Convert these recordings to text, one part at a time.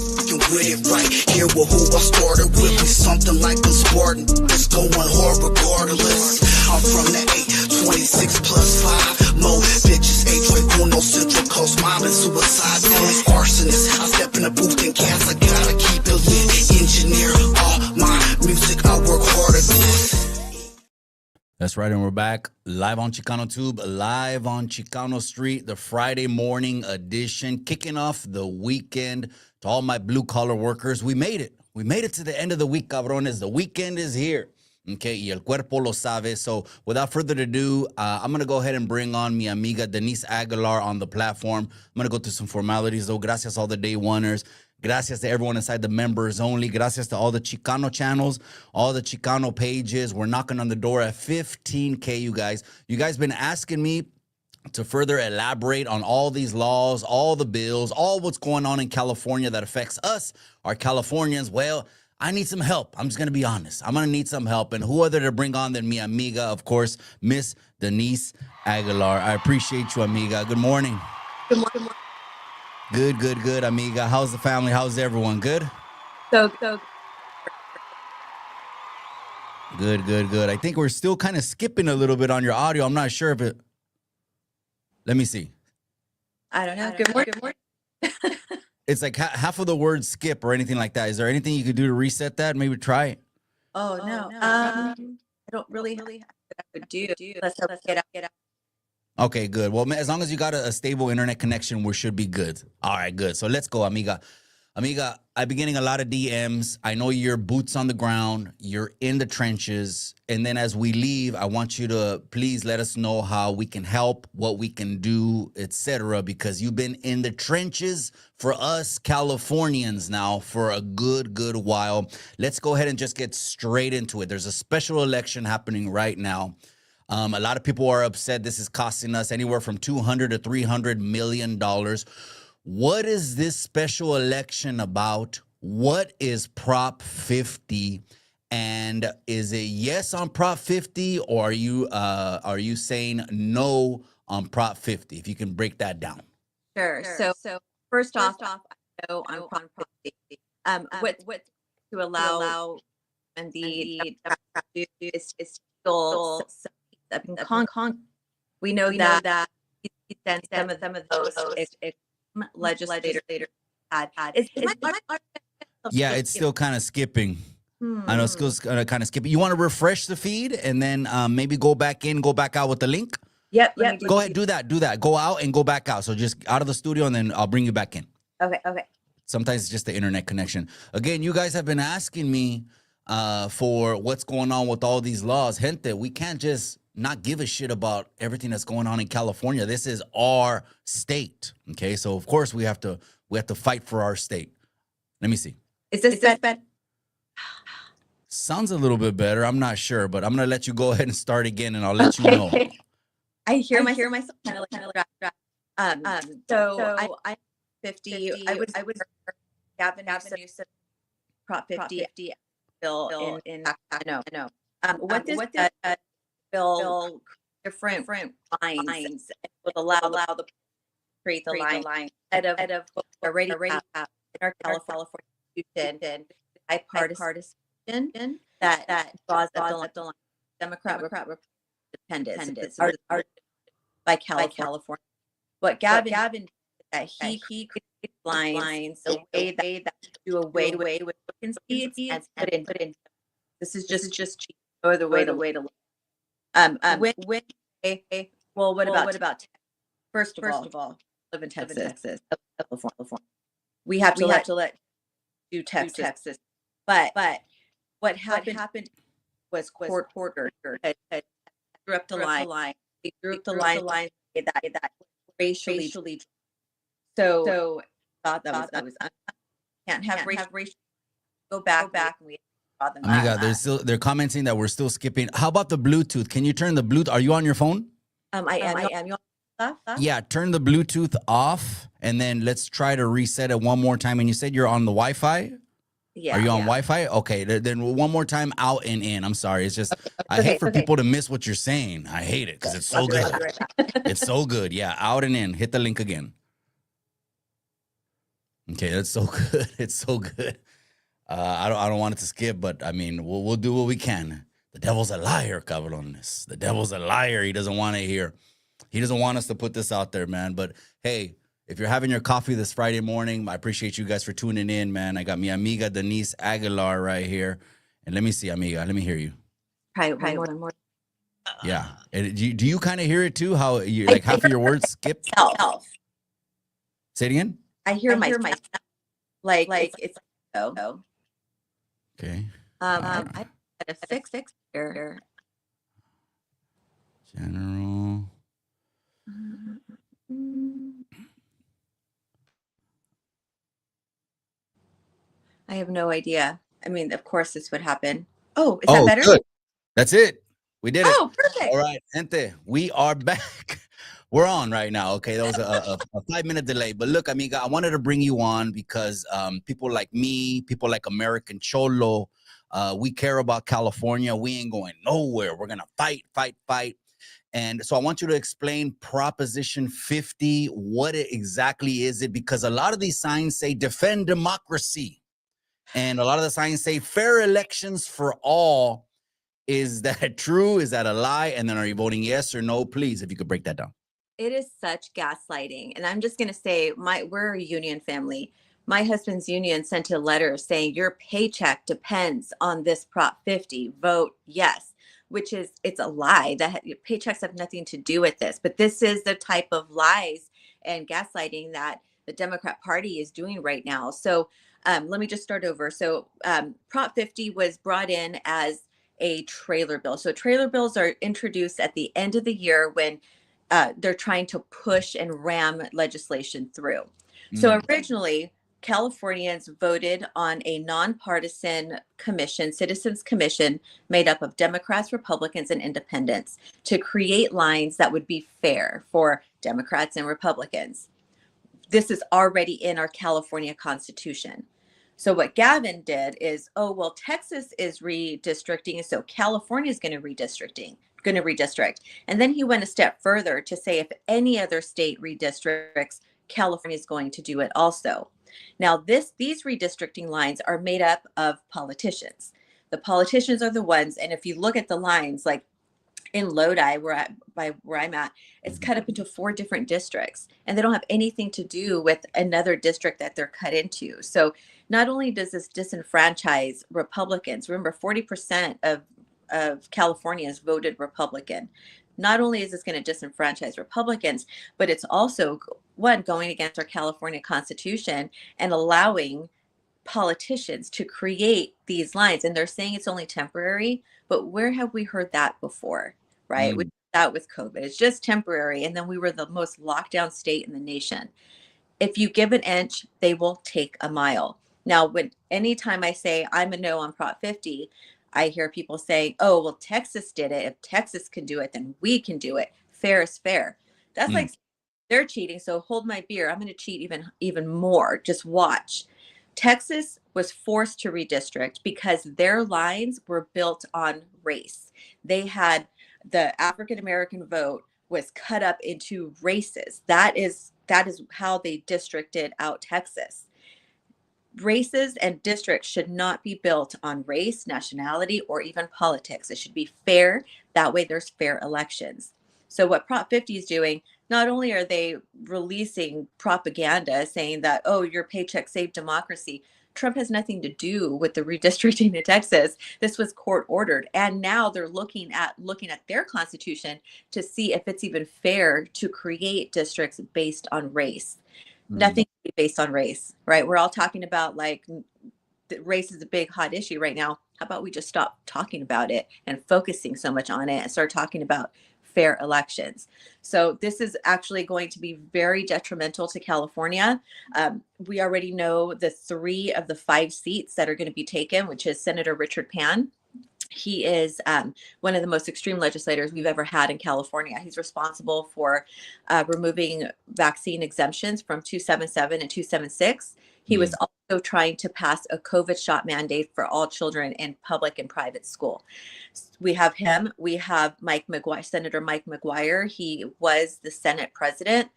With it right here with who I started with me, something like a Spartan. It's going hard regardless. I'm from the 826 plus 5 more bitches. Uno Central Coast mom and suicide bombings, arsonists. I step in the booth and cast. I gotta keep it lit. Engineer all my music. I work hard at this. That's right, and we're back live on Chicano Tube, live on Chicano Street, the Friday morning edition, kicking off the weekend. To all my blue-collar workers, we made it. We made it to the end of the week, cabrones. The weekend is here. Okay, y el cuerpo lo sabe. So without further ado, I'm going to go ahead and bring on mi amiga Denise Aguilar on the platform. I'm going to go through some formalities, though. Gracias all the day oneers. Gracias to everyone inside the members only. Gracias to all the Chicano channels, all the Chicano pages. We're knocking on the door at 15K, you guys. You guys been asking me to further elaborate on all these laws, all the bills, all what's going on in California that affects us, our Californians. Well, I need some help. I'm just going to be honest. I'm going to need some help. And who other to bring on than mi amiga, of course, Miss Denise Aguilar. I appreciate you, amiga. Good morning. Good morning. Good, amiga. How's the family? How's everyone? Good? So. Good. I think we're still kind of skipping a little bit on your audio. I'm not sure if it... Let me see. I don't know. Good morning. It's like half of the words skip or anything like that. Is there anything you could do to reset that? Maybe try it. Oh, no. I don't really have to do. Let's get out. Okay, good. Well, as long as you got a stable internet connection, we should be good. All right, good. So let's go, amiga. Amiga, I've been getting a lot of DMs. I know you're boots on the ground. You're in the trenches. And then as we leave, I want you to please let us know how we can help, what we can do, etc. Because you've been in the trenches for us Californians now for a good while. Let's go ahead and just get straight into it. There's a special election happening right now. A lot of people are upset. This is costing us anywhere from $200 to $300 million. What is this special election about? What is Prop 50? And is it yes on Prop 50, or are you saying no on Prop 50? If you can break that down. Sure. So first off, I know on Prop 50. What to allow and the is still up in Congress. We know that he sent some of those legislators had. Yeah, it's still kind of skipping. I know it's still kind of skipping. You want to refresh the feed and then maybe go back out with the link? Yep. Go ahead, do that. Go out and go back out. So just out of the studio and then I'll bring you back in. Okay. Sometimes it's just the internet connection. Again, you guys have been asking me for what's going on with all these laws. Gente, we can't just not give a shit about everything that's going on in California. This is our state. Okay, so of course we have to fight for our state. Let me see. Is this bad? Sounds a little bit better. I'm not sure, but I'm gonna let you go ahead and start again, and I'll let you know. I hear myself kind of like So I 50. I would Gavin Newsom Prop 50 bill in I know. What this bill different lines would allow the create the line instead of already have in our California Constitution bipartisan that draws up the line Democrat independence by California. What Gavin that he created lines the way that do away with vacancies and put in. This is just cheap. Or the way to live. What about Texas? First of all, live in Texas. California. We have to let do Texas. But what happened was court order drew up the line. They drew up the line that racially. So thought that was can't have racial. Go back and we. Amiga, they're commenting that we're still skipping. How about the Bluetooth? Can you turn the Bluetooth? Are you on your phone? I am. You on stuff? Yeah, turn the Bluetooth off, and then let's try to reset it one more time. And you said you're on the Wi-Fi? Yeah. Are you on Wi-Fi? Okay, then one more time, out and in. I'm sorry. It's just, I hate for people to miss what you're saying. I hate it because it's so good. It's so good. Yeah, out and in. Hit the link again. Okay, that's so good. It's so good. I don't want it to skip, but I mean, we'll do what we can. The devil's a liar, cabrones. The devil's a liar. He doesn't want to hear. He doesn't want us to put this out there, man. But hey, if you're having your coffee this Friday morning, I appreciate you guys for tuning in, man. I got mi amiga Denise Aguilar right here. And let me see, amiga. Let me hear you. Probably one more. Yeah. And do you kind of hear it too? How you like half of your words skip? Self. Say it again. I hear my like it's oh. Okay. I got a fix here. General. I have no idea. I mean, of course this would happen. Oh, is that better? Good. That's it. We did it. Oh, perfect. All right, gente, we are back. We're on right now. Okay, that was a 5-minute delay. But look, amiga, I wanted to bring you on because people like me, people like American Cholo, we care about California. We ain't going nowhere. We're going to fight, fight, fight. And so I want you to explain Proposition 50. What exactly is it? Because a lot of these signs say defend democracy. And a lot of the signs say fair elections for all. Is that true? Is that a lie? And then are you voting yes or no? Please, if you could break that down. It is such gaslighting. And I'm just going to say we're a union family. My husband's union sent a letter saying your paycheck depends on this Prop 50. Vote yes, which is, it's a lie. That your paychecks have nothing to do with this. But this is the type of lies and gaslighting that the Democrat Party is doing right now. So let me just start over. So Prop 50 was brought in as a trailer bill. So trailer bills are introduced at the end of the year when they're trying to push and ram legislation through. So originally, Californians voted on a nonpartisan commission, Citizens Commission, made up of Democrats, Republicans, and independents to create lines that would be fair for Democrats and Republicans. This is already in our California Constitution. So what Gavin did is, oh, well, Texas is redistricting, so California is going to redistrict. And then he went a step further to say if any other state redistricts, California is going to do it also. Now, these redistricting lines are made up of politicians. The politicians are the ones, and if you look at the lines, like in Lodi, where I'm at, it's cut up into 4 different districts, and they don't have anything to do with another district that they're cut into. So not only does this disenfranchise Republicans, remember 40% of Californians voted Republican. Not only is this going to disenfranchise Republicans, but it's also going against our California Constitution and allowing politicians to create these lines. And they're saying it's only temporary, but where have we heard that before, right? We did that with COVID. It's just temporary. And then we were the most locked down state in the nation. If you give an inch, they will take a mile. Now, anytime I say I'm a no on Prop 50, I hear people say, oh, well, Texas did it. If Texas can do it, then we can do it. Fair is fair. That's like they're cheating. So hold my beer. I'm going to cheat even more. Just watch. Texas was forced to redistrict because their lines were built on race. They had the African American vote was cut up into races. That is how they districted out Texas. Races and districts should not be built on race, nationality, or even politics. It should be fair. That way there's fair elections. So what Prop 50 is doing, not only are they releasing propaganda saying that, oh, your paycheck saved democracy, Trump has nothing to do with the redistricting in Texas. This was court ordered. And now they're looking at their constitution to see if it's even fair to create districts based on race. Nothing based on race, right? We're all talking about like race is a big hot issue right now. How about we just stop talking about it and focusing so much on it and start talking about fair elections? So this is actually going to be very detrimental to California. We already know the 3 of the 5 seats that are going to be taken, which is Senator Richard Pan. He is one of the most extreme legislators we've ever had in California. He's responsible for removing vaccine exemptions from 277 and 276. He was also trying to pass a COVID shot mandate for all children in public and private school. We have him. We have Senator Mike McGuire. He was the Senate president.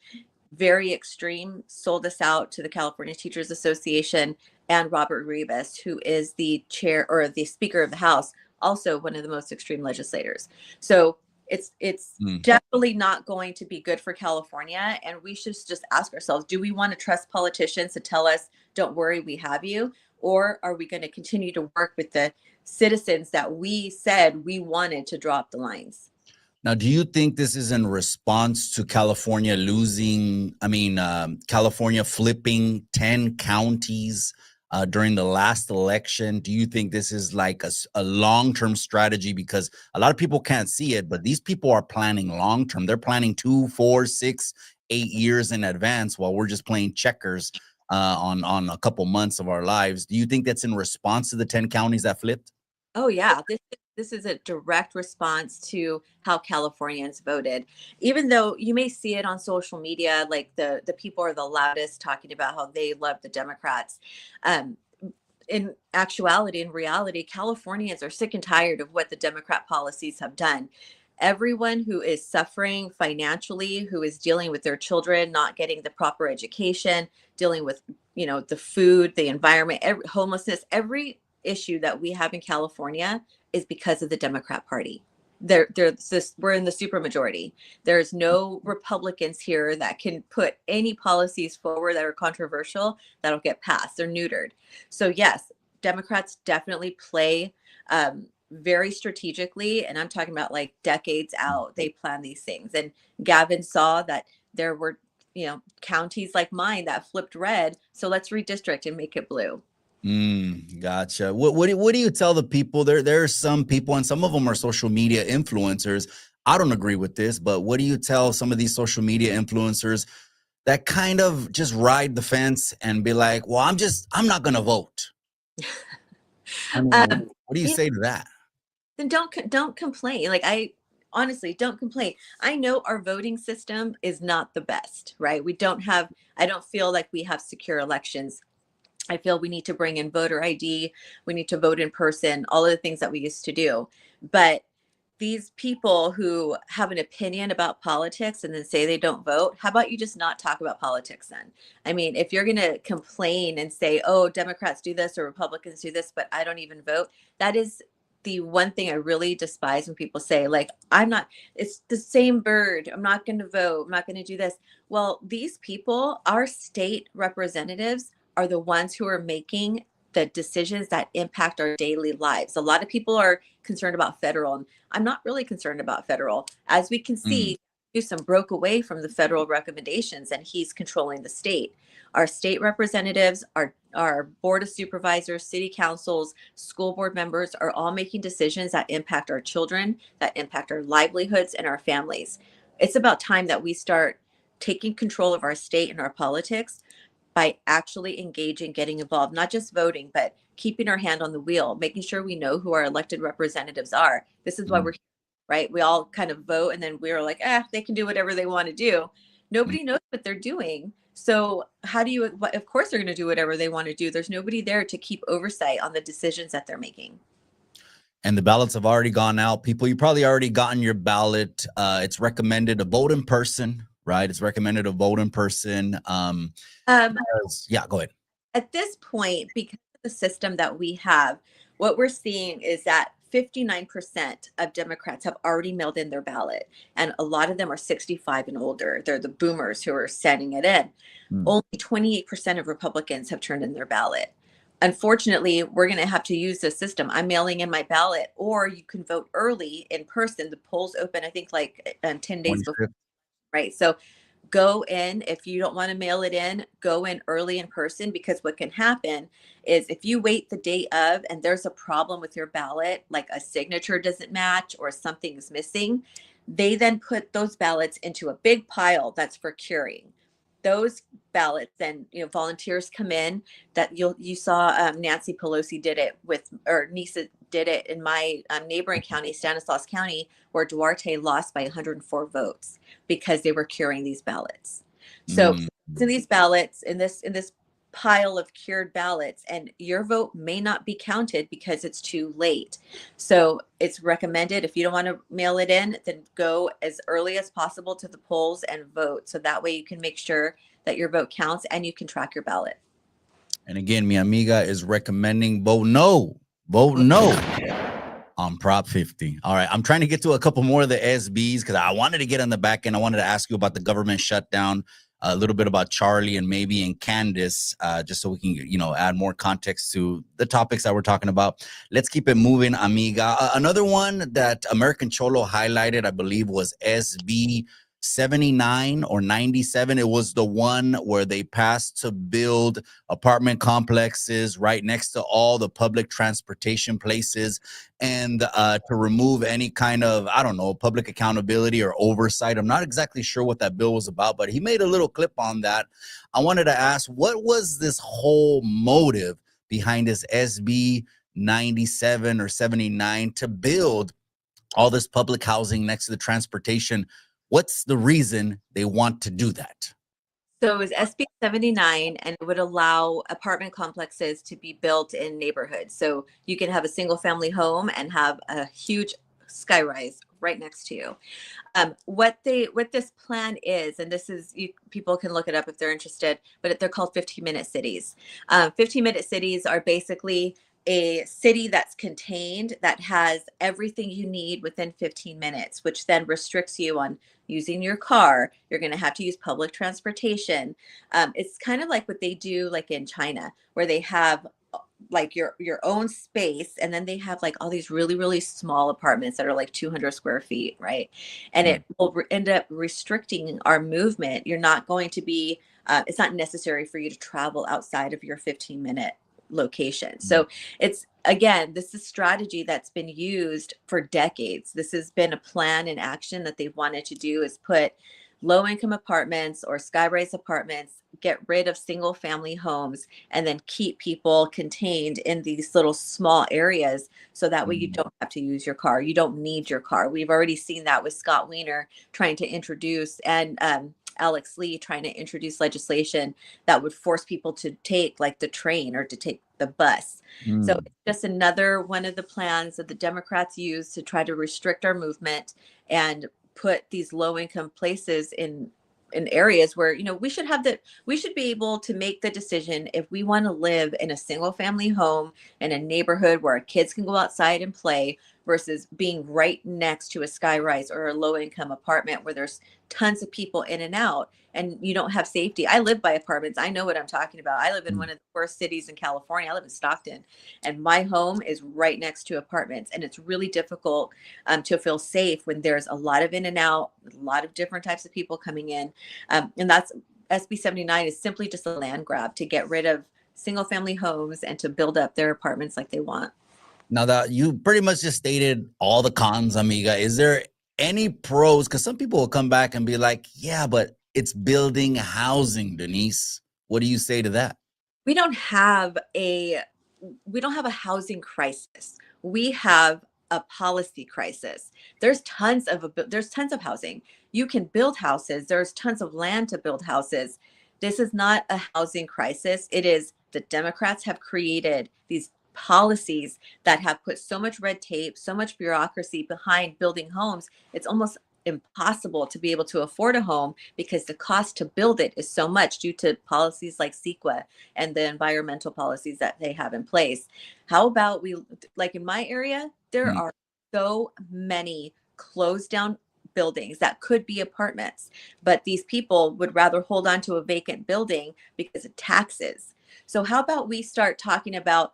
very extreme, sold us out to the California Teachers Association and Robert Rivas, who is the chair or the Speaker of the House, also one of the most extreme legislators. So it's definitely not going to be good for California. And we should just ask ourselves, do we want to trust politicians to tell us, don't worry, we have you? Or are we going to continue to work with the citizens that we said we wanted to drop the lines? Now, do you think this is in response to California California flipping 10 counties during the last election? Do you think this is like a long-term strategy? Because a lot of people can't see it, but these people are planning long-term. They're planning 2, 4, 6, 8 years in advance while we're just playing checkers on a couple months of our lives. Do you think that's in response to the 10 counties that flipped? Oh yeah, this is a direct response to how Californians voted. Even though you may see it on social media, like the people are the loudest talking about how they love the Democrats. In actuality, in reality, Californians are sick and tired of what the Democrat policies have done. Everyone who is suffering financially, who is dealing with their children not getting the proper education, dealing with, the food, the environment, homelessness, every issue that we have in California is because of the Democrat Party. We're in the supermajority. There's no Republicans here that can put any policies forward that are controversial that'll get passed. They're neutered. So yes, Democrats definitely play very strategically, and I'm talking about like decades out. They plan these things, and Gavin saw that there were, counties like mine that flipped red. So let's redistrict and make it blue. Gotcha. What do you tell the people? There are some people, and some of them are social media influencers. I don't agree with this, but what do you tell some of these social media influencers that kind of just ride the fence and be like, well, I'm not going to vote? What do you say to that? Then don't complain. Like, I honestly don't complain. I know our voting system is not the best, right? I don't feel like we have secure elections. I feel we need to bring in voter ID. We need to vote in person, all of the things that we used to do. But these people who have an opinion about politics and then say they don't vote, how about you just not talk about politics then? I mean, if you're going to complain and say, oh, Democrats do this or Republicans do this, but I don't even vote, that is the one thing I really despise when people say, like, it's the same bird. I'm not going to vote. I'm not going to do this. Well, these people, our state representatives, are the ones who are making the decisions that impact our daily lives. A lot of people are concerned about federal, and I'm not really concerned about federal. As we can see, Newsom broke away from the federal recommendations, and he's controlling the state. Our state representatives, our board of supervisors, city councils, school board members are all making decisions that impact our children, that impact our livelihoods and our families. It's about time that we start taking control of our state and our politics by actually engaging, getting involved, not just voting, but keeping our hand on the wheel, making sure we know who our elected representatives are. This is why we're here, right? We all kind of vote, and then we're like, they can do whatever they want to do. Nobody knows what they're doing. So of course they're going to do whatever they want to do. There's nobody there to keep oversight on the decisions that they're making. And the ballots have already gone out. People, you probably already gotten your ballot. It's recommended to vote in person, right? It's recommended to vote in person. Yeah, go ahead. At this point, because of the system that we have, what we're seeing is that 59% of Democrats have already mailed in their ballot, and a lot of them are 65 and older. They're the boomers who are sending it in. Only 28% of Republicans have turned in their ballot. Unfortunately, we're going to have to use this system. I'm mailing in my ballot, or you can vote early in person. The polls open, I think, like 10 days before, right? So go in. If you don't want to mail it in, go in early in person, because what can happen is if you wait the day of and there's a problem with your ballot, like a signature doesn't match or something is missing, they then put those ballots into a big pile that's for curing. Those ballots, then volunteers come in. That you saw Nancy Pelosi did it or Nisa did it in my neighboring county, Stanislaus County, where Duarte lost by 104 votes because they were curing these ballots. So in these ballots, in this pile of cured ballots, and your vote may not be counted because it's too late. So it's recommended, if you don't want to mail it in, then go as early as possible to the polls and vote. So that way you can make sure that your vote counts and you can track your ballot. And again, mi amiga is recommending vote no on Prop 50. All right, I'm trying to get to a couple more of the SBs because I wanted to get on the back end. I wanted to ask you about the government shutdown, a little bit about Charlie and maybe in Candace, just so we can, you know, add more context to the topics that we're talking about. Let's keep it moving, amiga. Another one that American Cholo highlighted, I believe, was SB 79 or 97. It was the one where they passed to build apartment complexes right next to all the public transportation places, and to remove any kind of, I don't know, public accountability or oversight. I'm not exactly sure what that bill was about, but he made a little clip on that. I wanted to ask, what was this whole motive behind this SB 97 or 79 to build all this public housing next to the transportation? What's the reason they want to do that? So it was SB 79, and it would allow apartment complexes to be built in neighborhoods. So you can have a single family home and have a huge skyrise right next to you. What this plan is, and this is, people can look it up if they're interested, but they're called 15-minute cities. 15-minute cities are basically a city that's contained, that has everything you need within 15 minutes, which then restricts you on using your car. You're going to have to use public transportation. It's kind of like what they do like in China, where they have like your own space, and then they have like all these really, really small apartments that are like 200 square feet, right? And it will end up restricting our movement. You're not going to be, it's not necessary for you to travel outside of your 15-minute location. So it's, again, this is strategy that's been used for decades. This has been a plan in action that they've wanted to do, is put low income apartments or skyrise apartments, get rid of single family homes, and then keep people contained in these little small areas. So that way you don't have to use your car. You don't need your car. We've already seen that with Scott Wiener trying to introduce, and Alex Lee trying to introduce legislation that would force people to take like the train or to take the bus. So it's just another one of the plans that the Democrats use to try to restrict our movement and put these low income places in areas where, you know, we should be able to make the decision if we want to live in a single family home in a neighborhood where our kids can go outside and play, versus being right next to a skyrise or a low income apartment where there's tons of people in and out and you don't have safety. I live by apartments. I know what I'm talking about. I live in one of the worst cities in California. I live in Stockton, and my home is right next to apartments. And it's really difficult to feel safe when there's a lot of in and out, a lot of different types of people coming in. And that's, SB 79 is simply just a land grab to get rid of single family homes and to build up their apartments like they want. Now that you pretty much just stated all the cons, amiga, is there any pros? Because some people will come back and be like, yeah, but it's building housing, Denise. What do you say to that? We don't have a housing crisis. We have a policy crisis. There's tons of housing. You can build houses. There's tons of land to build houses. This is not a housing crisis. It is, the Democrats have created these policies that have put so much red tape, so much bureaucracy behind building homes. It's almost impossible to be able to afford a home because the cost to build it is so much due to policies like CEQA and the environmental policies that they have in place. How about like in my area, there are so many closed down buildings that could be apartments, but these people would rather hold on to a vacant building because of taxes. So how about we start talking about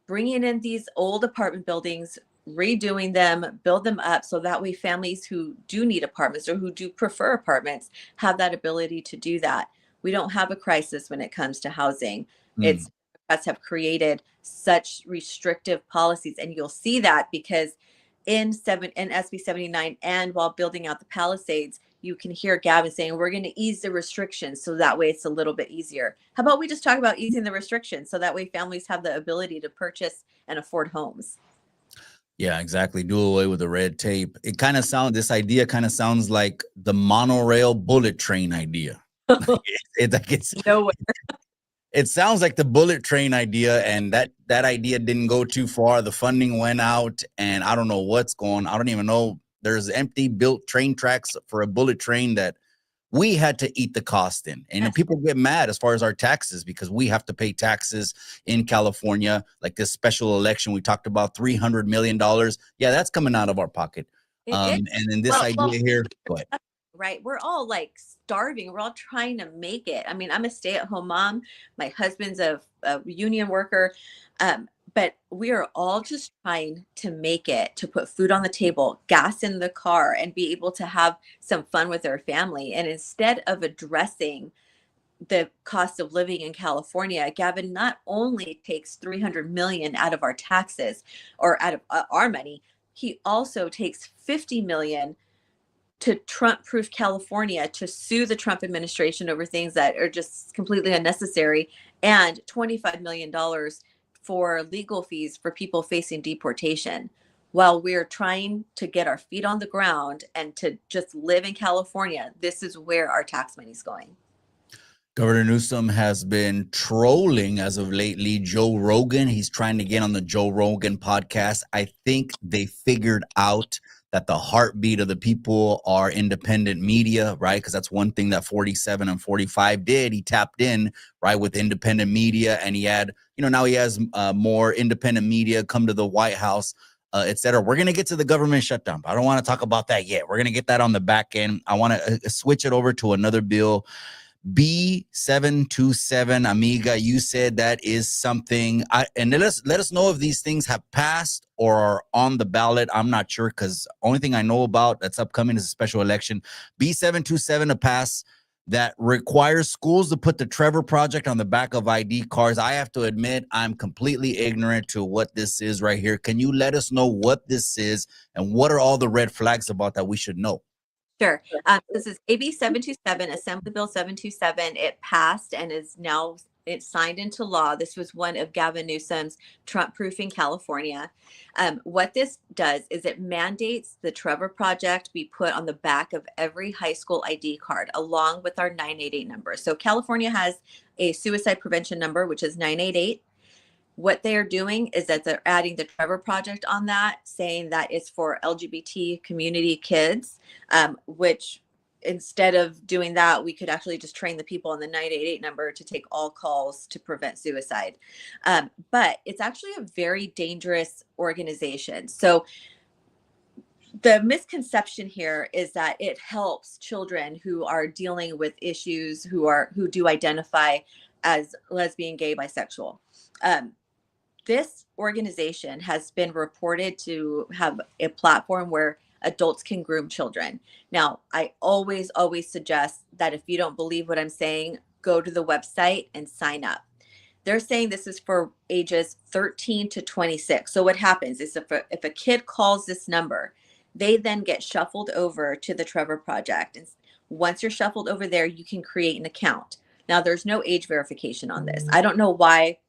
bringing in these old apartment buildings, redoing them, build them up, so that way families who do need apartments or who do prefer apartments have that ability to do that. We don't have a crisis when it comes to housing. It's, Democrats have created such restrictive policies, and you'll see that because in SB 79 and while building out the Palisades, you can hear Gavin saying, we're going to ease the restrictions so that way it's a little bit easier. How about we just talk about easing the restrictions so that way families have the ability to purchase and afford homes? Yeah, exactly. Do away with the red tape. This idea kind of sounds like the monorail bullet train idea. It's Nowhere. It sounds like the bullet train idea, and that idea didn't go too far. The funding went out, and I don't know what's going. I don't even know. There's empty built train tracks for a bullet train that we had to eat the cost in. And Yes. people get mad as far as our taxes because we have to pay taxes in California. Like this special election we talked about, $300 million. Yeah, that's coming out of our pocket. It is. And then this idea here, go ahead. Right. We're all like starving. We're all trying to make it. I mean, I'm a stay-at-home mom. My husband's a union worker. But we are all just trying to make it, to put food on the table, gas in the car, and be able to have some fun with our family. And instead of addressing the cost of living in California, Gavin not only takes 300 million out of our taxes or out of our money, he also takes 50 million to Trump-proof California, to sue the Trump administration over things that are just completely unnecessary, and $25 million for legal fees for people facing deportation. While we're trying to get our feet on the ground and to just live in California, this is where our tax money is going. Governor Newsom has been trolling as of lately Joe Rogan. He's trying to get on the Joe Rogan podcast. I think they figured out that the heartbeat of the people are independent media, right? Because that's one thing that 47 and 45 did. He tapped in, right, with independent media, and he had, now he has more independent media come to the White House, et cetera. We're going to get to the government shutdown, but I don't want to talk about that yet. We're going to get that on the back end. I want to switch it over to another bill. B727, amiga, you said that is something. And let us know if these things have passed or are on the ballot. I'm not sure, because only thing I know about that's upcoming is a special election. B727, a pass that requires schools to put the Trevor Project on the back of ID cards. I have to admit, I'm completely ignorant to what this is right here. Can you let us know what this is and what are all the red flags about that we should know? Sure. This is AB 727, Assembly Bill 727. It passed and is now it's signed into law. This was one of Gavin Newsom's Trump-proofing California. What this does is it mandates the Trevor Project be put on the back of every high school ID card, along with our 988 number. So California has a suicide prevention number, which is 988. What they are doing is that they're adding the Trevor Project on that, saying that it's for LGBT community kids, which instead of doing that, we could actually just train the people on the 988 number to take all calls to prevent suicide. But it's actually a very dangerous organization. So the misconception here is that it helps children who are dealing with issues, who do identify as lesbian, gay, bisexual. This organization has been reported to have a platform where adults can groom children. Now, I always suggest that if you don't believe what I'm saying, go to the website and sign up. They're saying this is for ages 13 to 26. So what happens is if a kid calls this number, they then get shuffled over to the Trevor Project. And once you're shuffled over there, you can create an account. Now, there's no age verification on this. I don't know why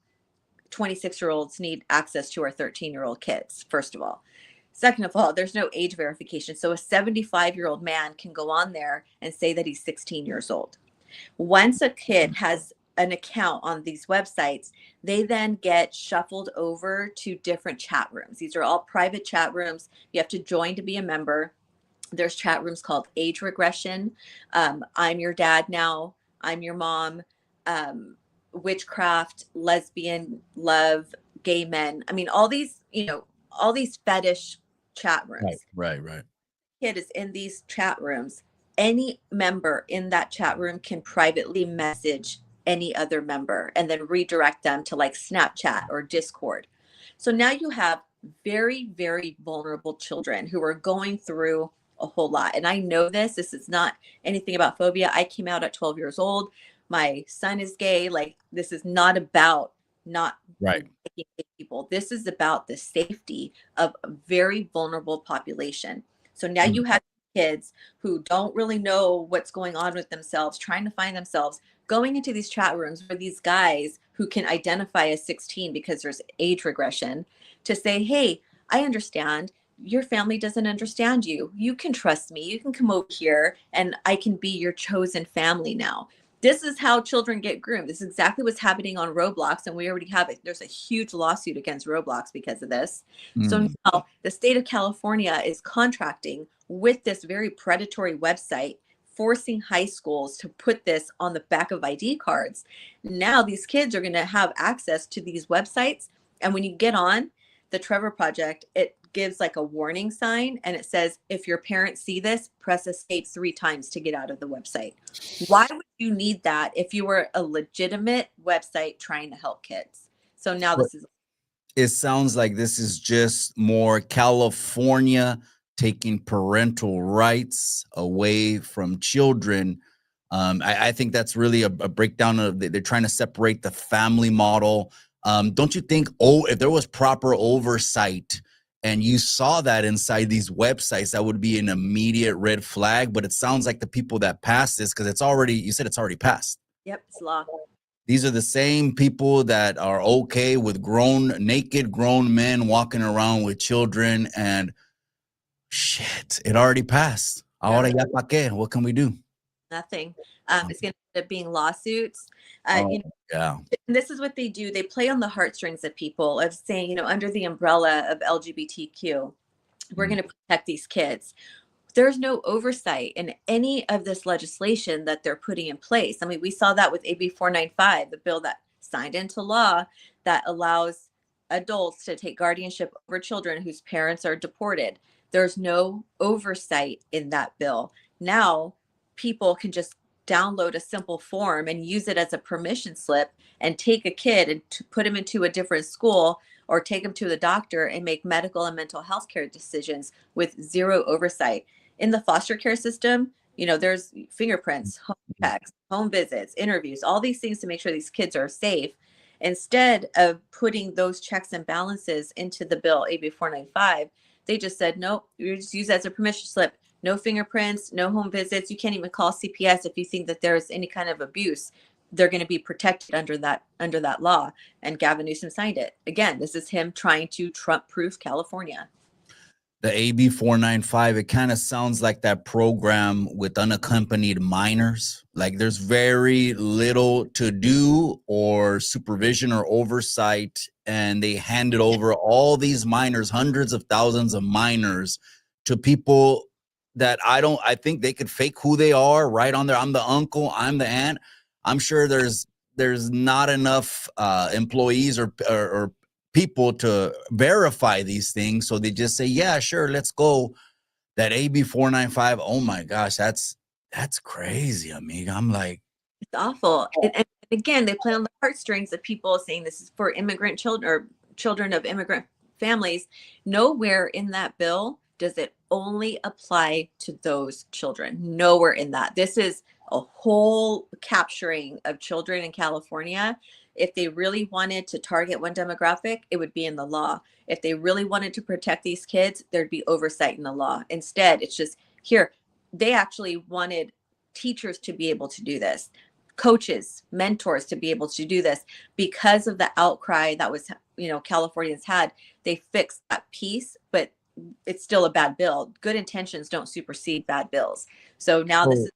26-year-olds need access to our 13-year-old kids, first of all. Second of all, there's no age verification. So a 75-year-old man can go on there and say that he's 16 years old. Once a kid has an account on these websites, they then get shuffled over to different chat rooms. These are all private chat rooms. You have to join to be a member. There's chat rooms called age regression. I'm your dad now. I'm your mom. Witchcraft, lesbian love, gay men. I mean, all these fetish chat rooms. Right. Kid is in these chat rooms. Any member in that chat room can privately message any other member and then redirect them to like Snapchat or Discord. So now you have very, very vulnerable children who are going through a whole lot. And I know this is not anything about phobia. I came out at 12 years old. My son is gay. Like, this is not about not liking people. This is about the safety of a very vulnerable population. So now you have kids who don't really know what's going on with themselves, trying to find themselves, going into these chat rooms where these guys who can identify as 16 because there's age regression to say, hey, I understand. Your family doesn't understand you. You can trust me. You can come over here and I can be your chosen family now. This is how children get groomed. This is exactly what's happening on Roblox. And we already have it. There's a huge lawsuit against Roblox because of this. So Mm. now the state of California is contracting with this very predatory website, forcing high schools to put this on the back of ID cards. Now these kids are going to have access to these websites. And when you get on the Trevor Project, it gives like a warning sign and it says, if your parents see this, press escape 3 times to get out of the website. Why would you need that if you were a legitimate website trying to help kids? So now But this is it sounds like this is just more California taking parental rights away from children. I think that's really a breakdown of they're trying to separate the family model. Don't you think, if there was proper oversight and you saw that inside these websites, that would be an immediate red flag? But it sounds like the people that passed this, because you said it's already passed. yep, it's law. These are the same people that are okay with naked grown men walking around with children, and shit, it already passed. Ahora ya pa qué? What can we do? Nothing. It's going to end up being lawsuits. Yeah. And this is what they do. They play on the heartstrings of people of saying, under the umbrella of LGBTQ, we're going to protect these kids. There's no oversight in any of this legislation that they're putting in place. I mean, we saw that with AB 495, the bill that signed into law that allows adults to take guardianship over children whose parents are deported. There's no oversight in that bill. Now, people can just download a simple form and use it as a permission slip and take a kid and put him into a different school or take him to the doctor and make medical and mental health care decisions with zero oversight. In the foster care system, there's fingerprints, home checks, home visits, interviews, all these things to make sure these kids are safe. Instead of putting those checks and balances into the bill, AB 495, they just said, nope, you just use it as a permission slip. No fingerprints, no home visits. You can't even call CPS if you think that there's any kind of abuse. They're going to be protected under that law. And Gavin Newsom signed it. Again, this is him trying to Trump-proof California. The AB 495, it kind of sounds like that program with unaccompanied minors. Like there's very little to do or supervision or oversight, and they handed over all these minors, hundreds of thousands of minors, to people that I think they could fake who they are right on there. I'm the uncle, I'm the aunt. I'm sure there's not enough employees or people to verify these things, so they just say, yeah, sure, let's go. That AB 495, oh my gosh, that's crazy, amiga. I'm like, it's awful. And again, they play on the heartstrings of people saying this is for immigrant children or children of immigrant families. Nowhere in that bill does it only apply to those children. Nowhere in that. This is a whole capturing of children in California. If they really wanted to target one demographic, it would be in the law. If they really wanted to protect these kids, there'd be oversight in the law. Instead, it's just here. They actually wanted teachers to be able to do this, coaches, mentors to be able to do this. Because of the outcry that was, Californians had, they fixed that piece, but it's still a bad bill. Good intentions don't supersede bad bills. So now this is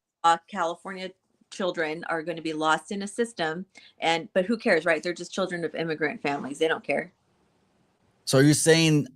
California children are going to be lost in a system, but who cares, right? They're just children of immigrant families. They don't care. So you're saying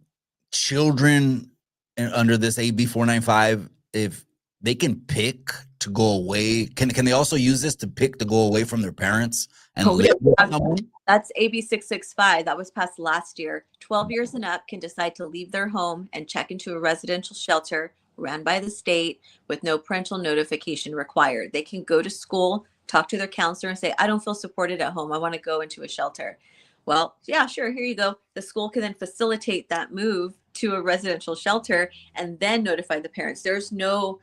children under this AB 495, if they can pick to go away, can they also use this to pick to go away from their parents and live with someone? That's AB 665. That was passed last year. 12 years and up can decide to leave their home and check into a residential shelter ran by the state with no parental notification required. They can go to school, talk to their counselor and say, I don't feel supported at home. I want to go into a shelter. Well, yeah, sure. Here you go. The school can then facilitate that move to a residential shelter and then notify the parents. There's no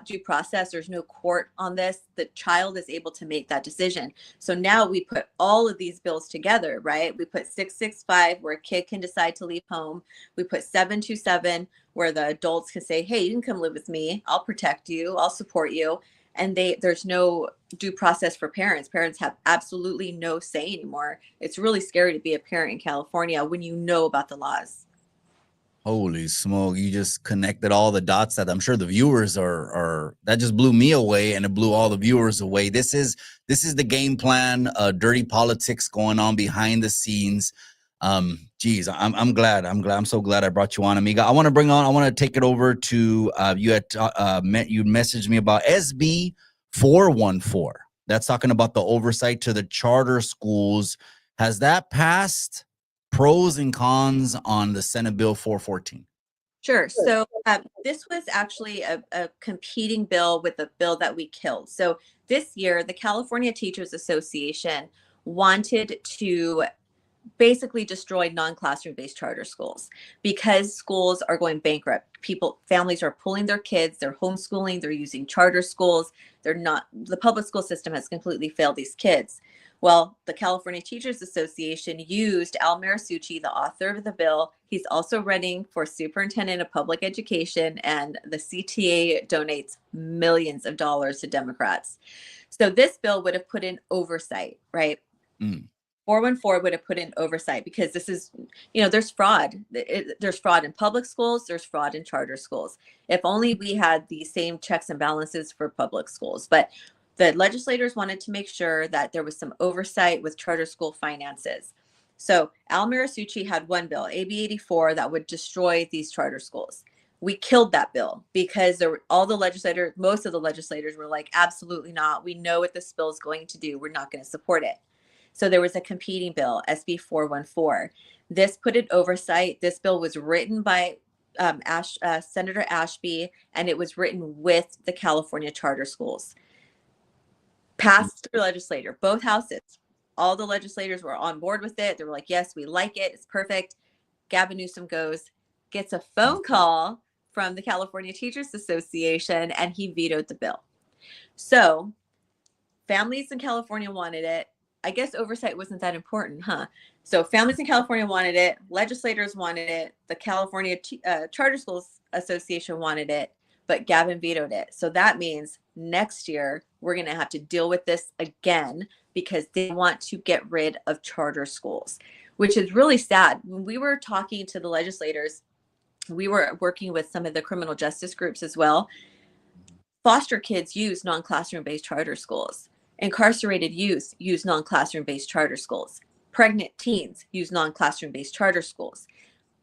due process. There's no court on this. The child is able to make that decision. So now we put all of these bills together, right? We put 665 where a kid can decide to leave home. We put 727 where the adults can say, hey, you can come live with me. I'll protect you. I'll support you. And there's no due process for parents. Parents have absolutely no say anymore. It's really scary to be a parent in California when you know about the laws. Holy smoke. You just connected all the dots that I'm sure the viewers are that just blew me away, and it blew all the viewers away. This is the game plan, dirty politics going on behind the scenes. Geez, I'm glad. I'm so glad I brought you on, amiga. I want to take it over to you messaged me about SB 414. That's talking about the oversight to the charter schools. Has that passed? Pros and cons on the Senate Bill 414. Sure. So this was actually a competing bill with the bill that we killed. So this year, the California Teachers Association wanted to basically destroy non-classroom based charter schools because schools are going bankrupt. Families are pulling their kids, they're homeschooling, they're using charter schools. The public school system has completely failed these kids. Well, the California Teachers Association used Al Marisucci, the author of the bill. He's also running for superintendent of public education, and the CTA donates millions of dollars to Democrats. So this bill would have put in oversight, right? 414 would have put in oversight because this is, there's fraud. There's fraud in public schools. There's fraud in charter schools. If only we had the same checks and balances for public schools. But the legislators wanted to make sure that there was some oversight with charter school finances. So Al Marisucci had one bill, AB 84, that would destroy these charter schools. We killed that bill because most of the legislators were like, absolutely not. We know what this bill is going to do. We're not going to support it. So there was a competing bill, SB 414. This put in oversight. This bill was written by Senator Ashby, and it was written with the California charter schools. Passed through legislature, both houses. All the legislators were on board with it. They were like, yes, we like it. It's perfect. Gavin Newsom gets a phone call from the California Teachers Association, and he vetoed the bill. So families in California wanted it. I guess oversight wasn't that important, huh? So families in California wanted it. Legislators wanted it. The California Charter Schools Association wanted it, but Gavin vetoed it. So that means next year we're going to have to deal with this again because they want to get rid of charter schools, which is really sad. When we were talking to the legislators, we were working with some of the criminal justice groups as well. Foster kids use non-classroom based charter schools. Incarcerated youth use non-classroom based charter schools. Pregnant teens use non-classroom based charter schools.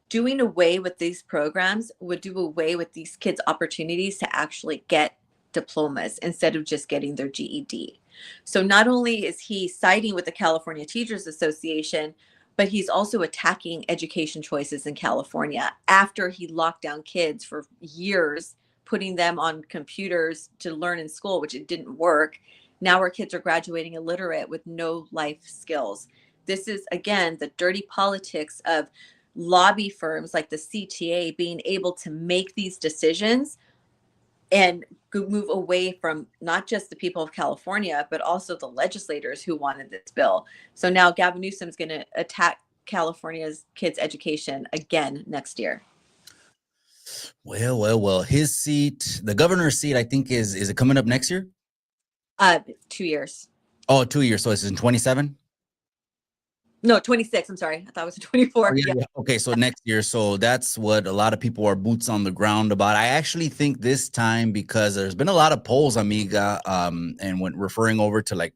Doing away with these programs would do away with these kids' opportunities to actually get diplomas instead of just getting their GED. So not only is he siding with the California Teachers Association, but he's also attacking education choices in California after he locked down kids for years, putting them on computers to learn in school, which it didn't work. Now our kids are graduating illiterate with no life skills. This is, again, the dirty politics of lobby firms like the CTA being able to make these decisions and move away from not just the people of California, but also the legislators who wanted this bill. So now Gavin Newsom's going to attack California's kids' education again next year. Well. His seat, the governor's seat, I think is it coming up next year? 2 years. Oh, 2 years. So it's in 27? No, 26. I'm sorry. I thought it was 24. Oh, yeah. Okay, so next year. So that's what a lot of people are boots on the ground about. I actually think this time, because there's been a lot of polls, amiga, and when referring over to like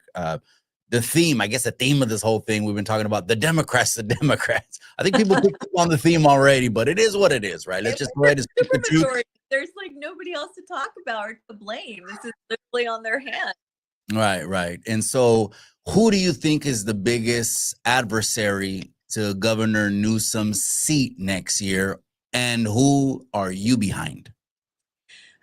the theme, I guess the theme of this whole thing, we've been talking about the Democrats. I think people picked up on the theme already, but it is what it is, right? Let's just go ahead and speak the truth. There's like nobody else to talk about or to blame. This is literally on their hands. Right. And so who do you think is the biggest adversary to Governor Newsom's seat next year? And who are you behind?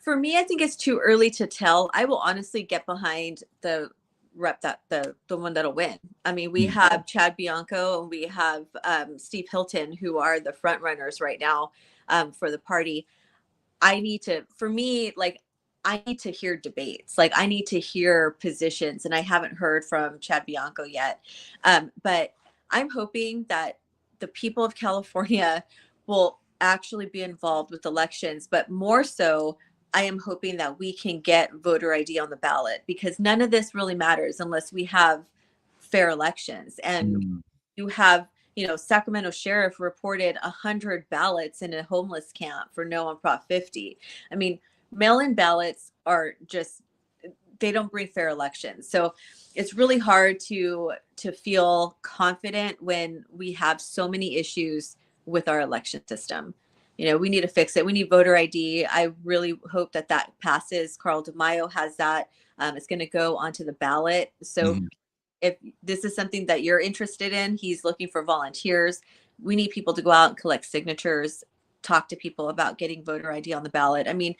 For me, I think it's too early to tell. I will honestly get behind the rep that the one that'll win. I mean, we have Chad Bianco and we have Steve Hilton, who are the front runners right now for the party. I need to hear debates. Like I need to hear positions, and I haven't heard from Chad Bianco yet. But I'm hoping that the people of California will actually be involved with elections, but more so, I am hoping that we can get voter ID on the ballot, because none of this really matters unless we have fair elections. And you have Sacramento sheriff reported 100 ballots in a homeless camp for no on Prop 50. I mean, mail-in ballots are just, they don't bring fair elections. So it's really hard to feel confident when we have so many issues with our election system. We need to fix it. We need voter ID. I really hope that passes. Carl DeMaio has that. It's going to go onto the ballot. So if this is something that you're interested in, he's looking for volunteers. We need people to go out and collect signatures, talk to people about getting voter ID on the ballot. I mean,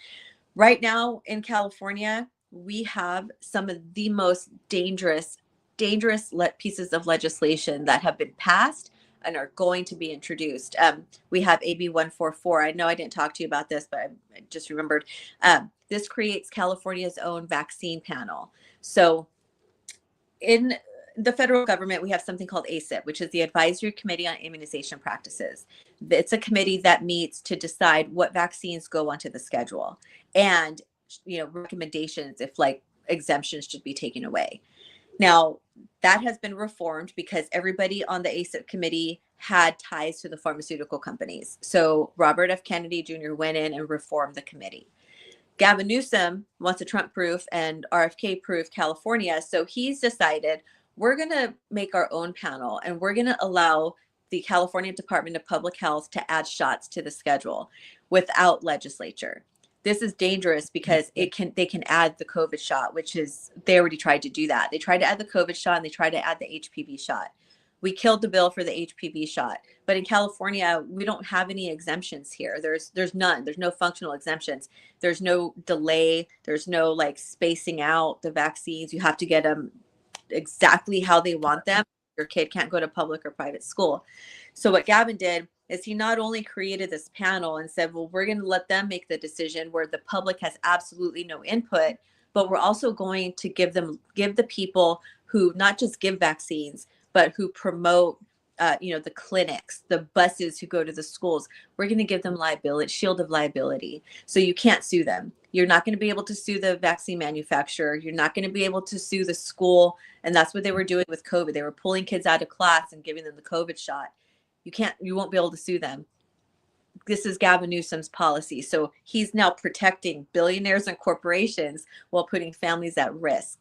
right now in California, we have some of the most dangerous pieces of legislation that have been passed and are going to be introduced. We have AB 144. I know I didn't talk to you about this, but I just remembered. This creates California's own vaccine panel. So in the federal government, we have something called ACIP, which is the Advisory Committee on Immunization Practices. It's a committee that meets to decide what vaccines go onto the schedule and, recommendations if like exemptions should be taken away. Now, that has been reformed because everybody on the ACIP committee had ties to the pharmaceutical companies. So Robert F. Kennedy Jr. went in and reformed the committee. Gavin Newsom wants a Trump-proof and RFK-proof California. So he's decided we're going to make our own panel and we're going to allow the California Department of Public Health to add shots to the schedule without legislature. This is dangerous because they can add the COVID shot, which is, they already tried to do that. They tried to add the COVID shot and they tried to add the HPV shot. We killed the bill for the HPV shot, but in California, we don't have any exemptions here. There's none. There's no functional exemptions. There's no delay. There's no like spacing out the vaccines. You have to get them exactly how they want them. Your kid can't go to public or private school. So what Gavin did is he not only created this panel and said, well, we're going to let them make the decision where the public has absolutely no input, but we're also going to give the people who not just give vaccines, but who promote, the clinics, the buses who go to the schools, we're going to give them shield of liability. So you can't sue them. You're not going to be able to sue the vaccine manufacturer. You're not going to be able to sue the school. And that's what they were doing with COVID. They were pulling kids out of class and giving them the COVID shot. You won't be able to sue them. This is Gavin Newsom's policy. So he's now protecting billionaires and corporations while putting families at risk.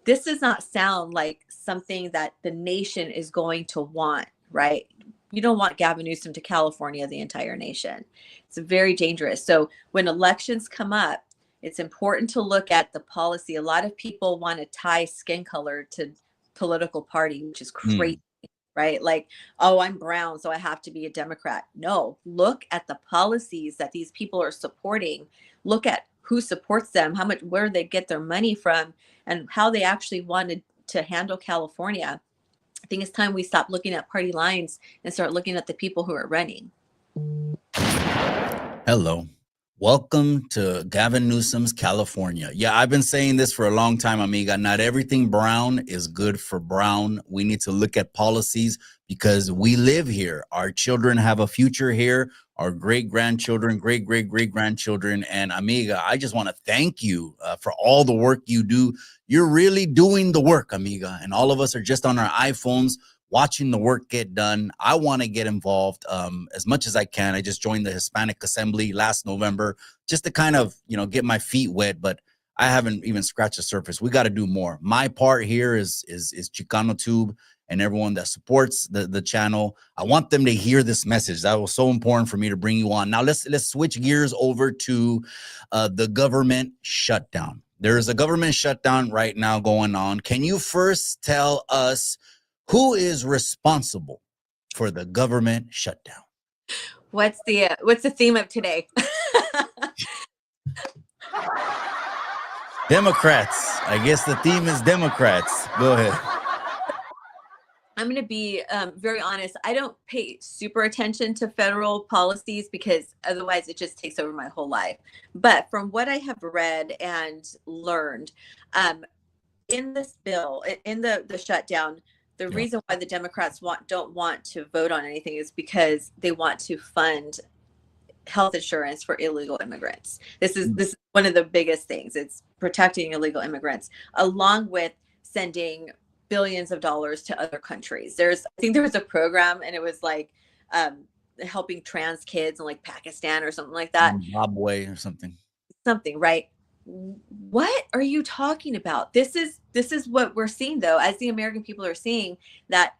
This does not sound like something that the nation is going to want, right? You don't want Gavin Newsom to California, the entire nation. It's very dangerous. So when elections come up, it's important to look at the policy. A lot of people want to tie skin color to political party, which is crazy. Right? Like, oh, I'm brown, so I have to be a Democrat. No, look at the policies that these people are supporting. Look at who supports them, where they get their money from, and how they actually wanted to handle California. I think it's time we stop looking at party lines and start looking at the people who are running. Hello. Welcome to Gavin Newsom's California. Yeah, I've been saying this for a long time, amiga. Not everything brown is good for brown. We need to look at policies because we live here. Our children have a future here. Our great-grandchildren, great-great-great-grandchildren. And amiga, I just want to thank you for all the work you do. You're really doing the work, amiga. And all of us are just on our iPhones watching the work get done. I want to get involved as much as I can. I just joined the Hispanic Assembly last November just to kind of, get my feet wet, but I haven't even scratched the surface. We got to do more. My part here is Chicano Tube and everyone that supports the channel. I want them to hear this message. That was so important for me to bring you on. Now let's switch gears over to the government shutdown. There's a government shutdown right now going on. Can you first tell us who is responsible for the government shutdown? What's the theme of today? Democrats. I guess the theme is Democrats. Go ahead. I'm going to be very honest. I don't pay super attention to federal policies because otherwise it just takes over my whole life. But from what I have read and learned, in this bill, in the shutdown, the reason why the Democrats don't want to vote on anything is because they want to fund health insurance for illegal immigrants. This is one of the biggest things. It's protecting illegal immigrants, along with sending billions of dollars to other countries. I think there was a program, and it was like helping trans kids in like Pakistan or something like that. Zimbabwe or something. Something, right? What are you talking about? This is what we're seeing, though, as the American people are seeing, that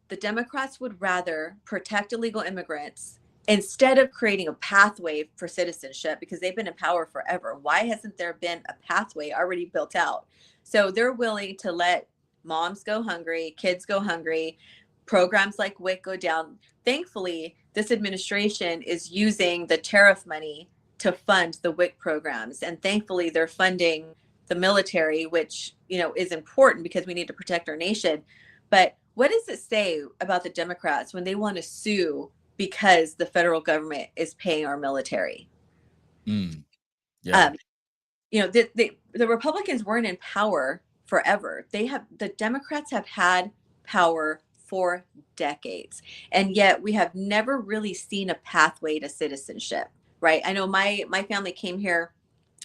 the Democrats would rather protect illegal immigrants instead of creating a pathway for citizenship, because they've been in power forever. Why hasn't there been a pathway already built out? So they're willing to let moms go hungry, kids go hungry, programs like WIC go down. Thankfully, this administration is using the tariff money to fund the WIC programs. And thankfully, they're funding the military, which, is important because we need to protect our nation. But what does it say about the Democrats when they want to sue because the federal government is paying our military? Yeah. The Republicans weren't in power forever. The Democrats have had power for decades, and yet we have never really seen a pathway to citizenship, right? I know my family came here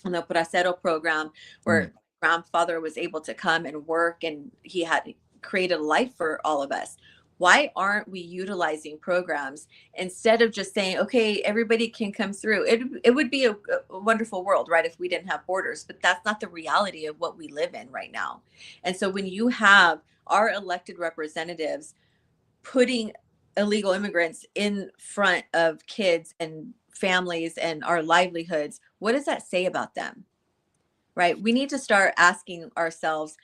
on the Bracero program, where grandfather was able to come and work, and he had created a life for all of us. Why aren't we utilizing programs instead of just saying, okay, everybody can come through? It would be a wonderful world, right, if we didn't have borders, but that's not the reality of what we live in right now. And so when you have our elected representatives putting illegal immigrants in front of kids and families and our livelihoods, what does that say about them? Right? We need to start asking ourselves,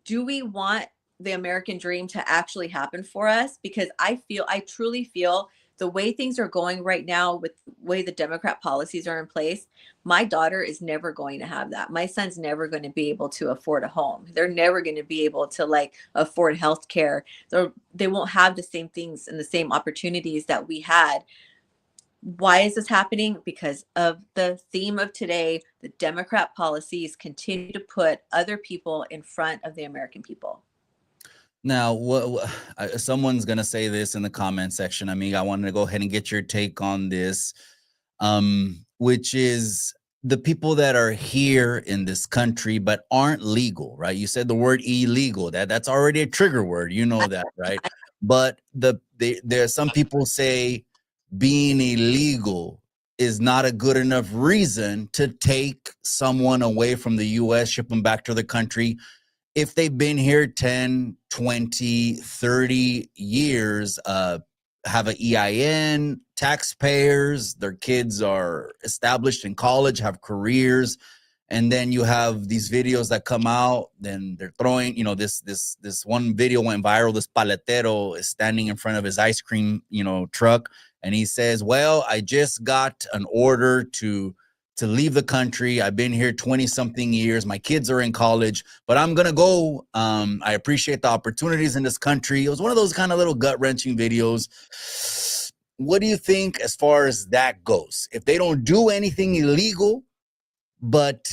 do we want the American dream to actually happen for us? Because I truly feel the way things are going right now, with the way the Democrat policies are in place, my daughter is never going to have that. My son's never going to be able to afford a home. They're never going to be able to afford health care. They won't have the same things and the same opportunities that we had. Why is this happening? Because of the theme of today. The Democrat policies continue to put other people in front of the American people. Now, someone's going to say this in the comment section. I wanted to go ahead and get your take on this, which is the people that are here in this country but aren't legal, right? You said the word illegal. That's already a trigger word. You know that, right? But there are some people say being illegal is not a good enough reason to take someone away from the U.S., ship them back to the country. If they've been here 10, 20, 30 years, have an EIN, taxpayers, their kids are established in college, have careers, and then you have these videos that come out, then they're throwing, this one video went viral, this paletero is standing in front of his ice cream, truck, and he says, well, I just got an order to leave the country. I've been here 20 something years. My kids are in college, but I'm going to go. I appreciate the opportunities in this country. It was one of those kind of little gut wrenching videos. What do you think as far as that goes? If they don't do anything illegal, but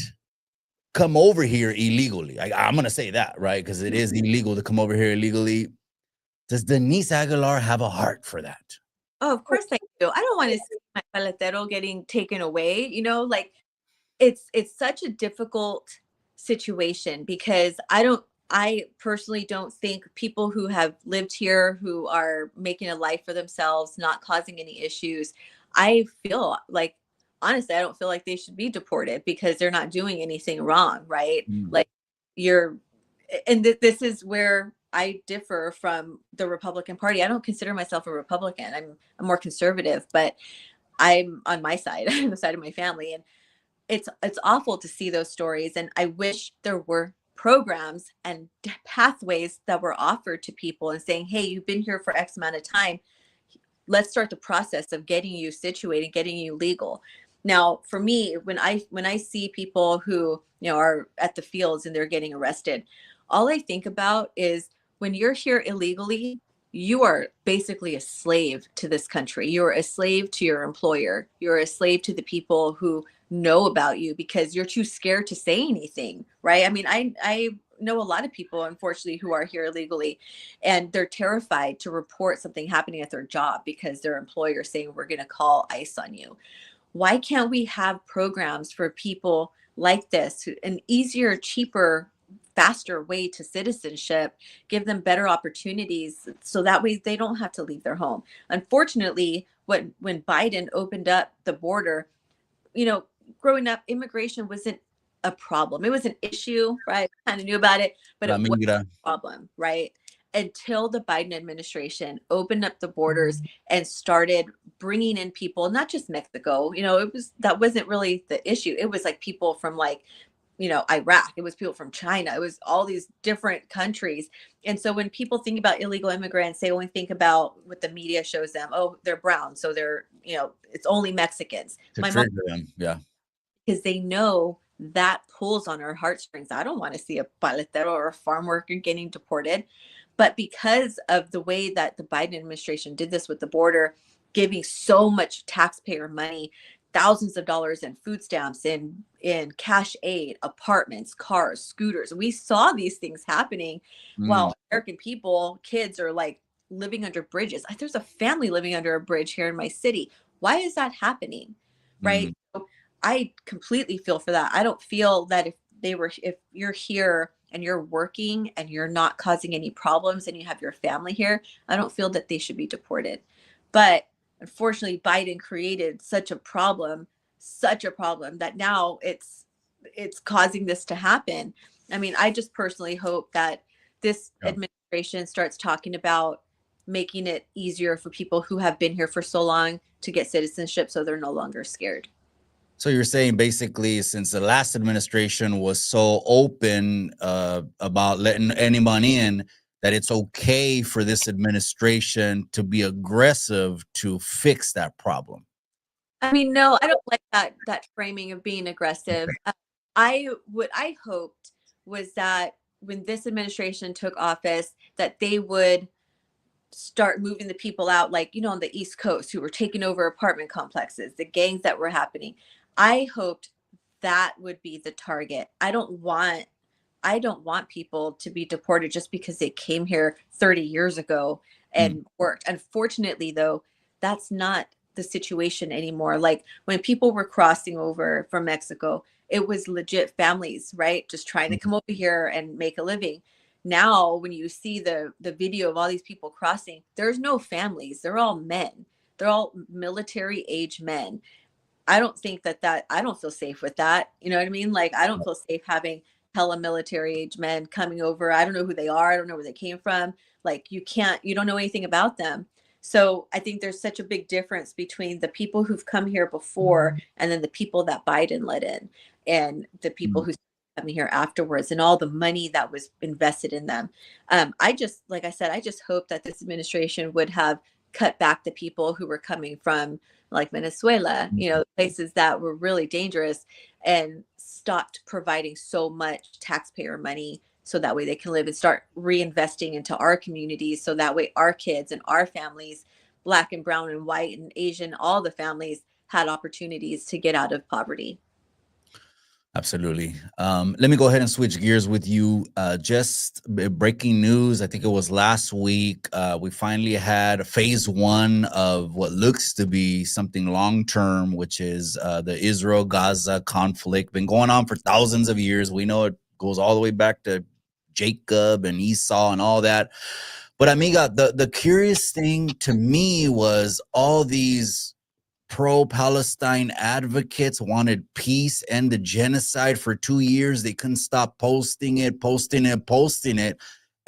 come over here illegally, I'm going to say that, right? Because it is illegal to come over here illegally. Does Denise Aguilar have a heart for that? Oh, of course I do. I don't want to see my paletero getting taken away. It's such a difficult situation, because I personally don't think people who have lived here, who are making a life for themselves, not causing any issues, I feel like, honestly, I don't feel like they should be deported because they're not doing anything wrong, right? This is where I differ from the Republican Party. I don't consider myself a Republican. I'm more conservative, but I'm on my side, on the side of my family. And it's awful to see those stories. And I wish there were programs and pathways that were offered to people and saying, hey, you've been here for X amount of time. Let's start the process of getting you situated, getting you legal. Now, for me, when I see people who, are at the fields and they're getting arrested, all I think about is, when you're here illegally, you are basically a slave to this country. You're a slave to your employer. You're a slave to the people who know about you because you're too scared to say anything, right? I know a lot of people, unfortunately, who are here illegally, and they're terrified to report something happening at their job because their employer is saying, we're going to call ICE on you. Why can't we have programs for people like this, an easier, cheaper faster way to citizenship, give them better opportunities so that way they don't have to leave their home. Unfortunately, when Biden opened up the border, you know, growing up, immigration wasn't a problem. It was an issue, right? Kind of knew about it, but La it wasn't migra. a problem, right? Until the Biden administration opened up the borders and started bringing in people, not just Mexico, that wasn't really the issue. It was like people from like, Iraq, it was people from China, it was all these different countries. And so when people think about illegal immigrants, they only think about what the media shows them. Oh, they're brown, so they're, it's only Mexicans. To My mom, trigger them. Yeah. because they know that pulls on our heartstrings. I don't want to see a paletero or a farm worker getting deported. But because of the way that the Biden administration did this with the border, giving so much taxpayer money, thousands of dollars in food stamps, in cash aid, apartments, cars, scooters, we saw these things happening while American people, kids are like living under bridges. There's a family living under a bridge here in my city. Why is that happening? Right? So I completely feel for that. I don't feel that if you're here and you're working and you're not causing any problems and you have your family here, I don't feel that they should be deported. But unfortunately, Biden created such a problem that now it's causing this to happen. I mean, I just personally hope that this administration starts talking about making it easier for people who have been here for so long to get citizenship so they're no longer scared. So you're saying basically, since the last administration was so open about letting anyone in, that it's okay for this administration to be aggressive to fix that problem. I mean, no, I don't like that framing of being aggressive. What I hoped was that when this administration took office, that they would start moving the people out, like, on the East Coast who were taking over apartment complexes, the gangs that were happening. I hoped that would be the target. I don't want people to be deported just because they came here 30 years ago and worked. Unfortunately, though, that's not the situation anymore. Like when people were crossing over from Mexico, it was legit families, right? Just trying to come over here and make a living. Now, when you see the video of all these people crossing, there's no families. They're all men. They're all military age men. I don't think I don't feel safe with that. You know what I mean? Like, I don't feel safe having hella military age men coming over. I don't know who they are. I don't know where they came from. Like, you don't know anything about them. So I think there's such a big difference between the people who've come here before and then the people that Biden let in and the people who coming here afterwards and all the money that was invested in them. Like I said, I just hope that this administration would have cut back the people who were coming from like Venezuela, places that were really dangerous, and stopped providing so much taxpayer money so that way they can live and start reinvesting into our communities so that way our kids and our families, Black and brown and white and Asian, all the families had opportunities to get out of poverty. Absolutely. Let me go ahead and switch gears with you. Just breaking news. I think it was last week. We finally had phase one of what looks to be something long-term, which is the Israel-Gaza conflict. Been going on for thousands of years. We know it goes all the way back to Jacob and Esau and all that. But amiga, the curious thing to me was all these pro-Palestine advocates wanted peace and the genocide for 2 years. They couldn't stop posting it.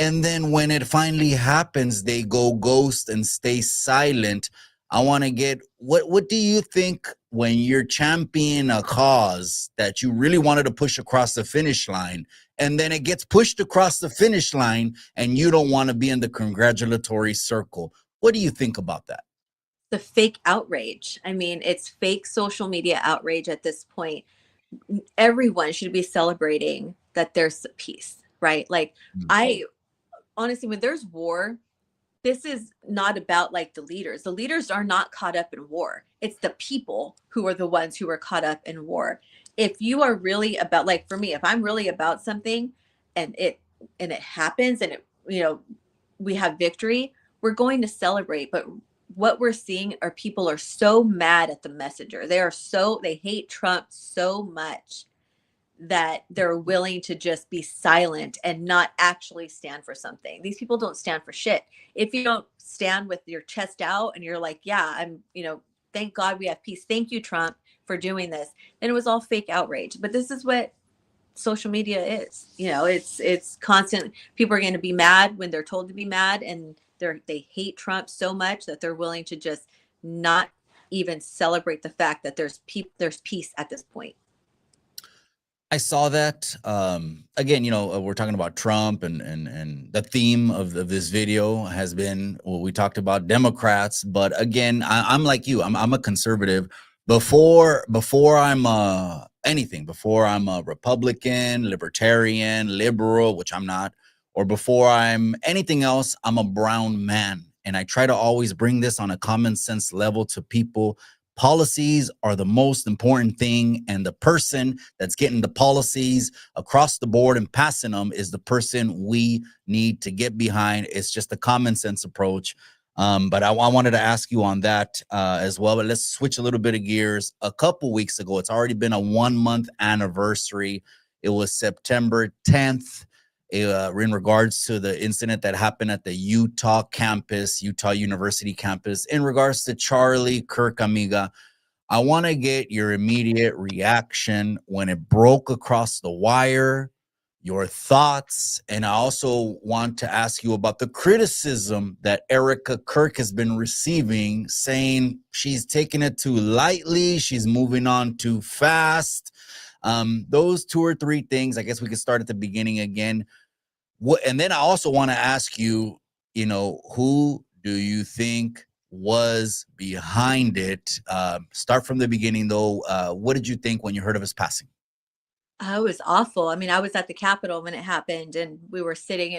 And then when it finally happens, they go ghost and stay silent. I want to get, what do you think when you're championing a cause that you really wanted to push across the finish line, and then it gets pushed across the finish line and you don't want to be in the congratulatory circle? What do you think about that? The fake outrage. I mean, it's fake social media outrage at this point. Everyone should be celebrating that there's peace, right? Like, I honestly, when there's war, this is not about like the leaders. The leaders are not caught up in war. It's the people who are the ones who are caught up in war. If you are really about, like for me, if I'm really about something and it happens and we have victory, we're going to celebrate. But what we're seeing are people are so mad at the messenger. They hate Trump so much that they're willing to just be silent and not actually stand for something. These people don't stand for shit. If you don't stand with your chest out and you're like, yeah, I'm, thank God we have peace. Thank you, Trump, for doing this. Then it was all fake outrage. But this is what social media is. It's constant. People are going to be mad when they're told to be mad, and they hate Trump so much that they're willing to just not even celebrate the fact that there's peace at this point. I saw that. Again, we're talking about Trump, and the theme of this video has been, well, we talked about Democrats, but again, I'm like you. I'm a conservative. Before I'm anything, before I'm a Republican, libertarian, liberal, which I'm not, or before I'm anything else, I'm a brown man. And I try to always bring this on a common sense level to people. Policies are the most important thing, and the person that's getting the policies across the board and passing them is the person we need to get behind. It's just a common sense approach. But I wanted to ask you on that as well. But let's switch a little bit of gears. A couple weeks ago, it's already been a 1-month anniversary. It was September 10th. In regards to the incident that happened at the Utah University campus, in regards to Charlie Kirk, amiga, I want to get your immediate reaction when it broke across the wire, your thoughts, and I also want to ask you about the criticism that Erica Kirk has been receiving, saying she's taking it too lightly, she's moving on too fast. Those 2 or 3 things, I guess we could start at the beginning again. And then I also want to ask you, who do you think was behind it? Start from the beginning, though. What did you think when you heard of his passing? Oh, it was awful. I mean, I was at the Capitol when it happened, and we were sitting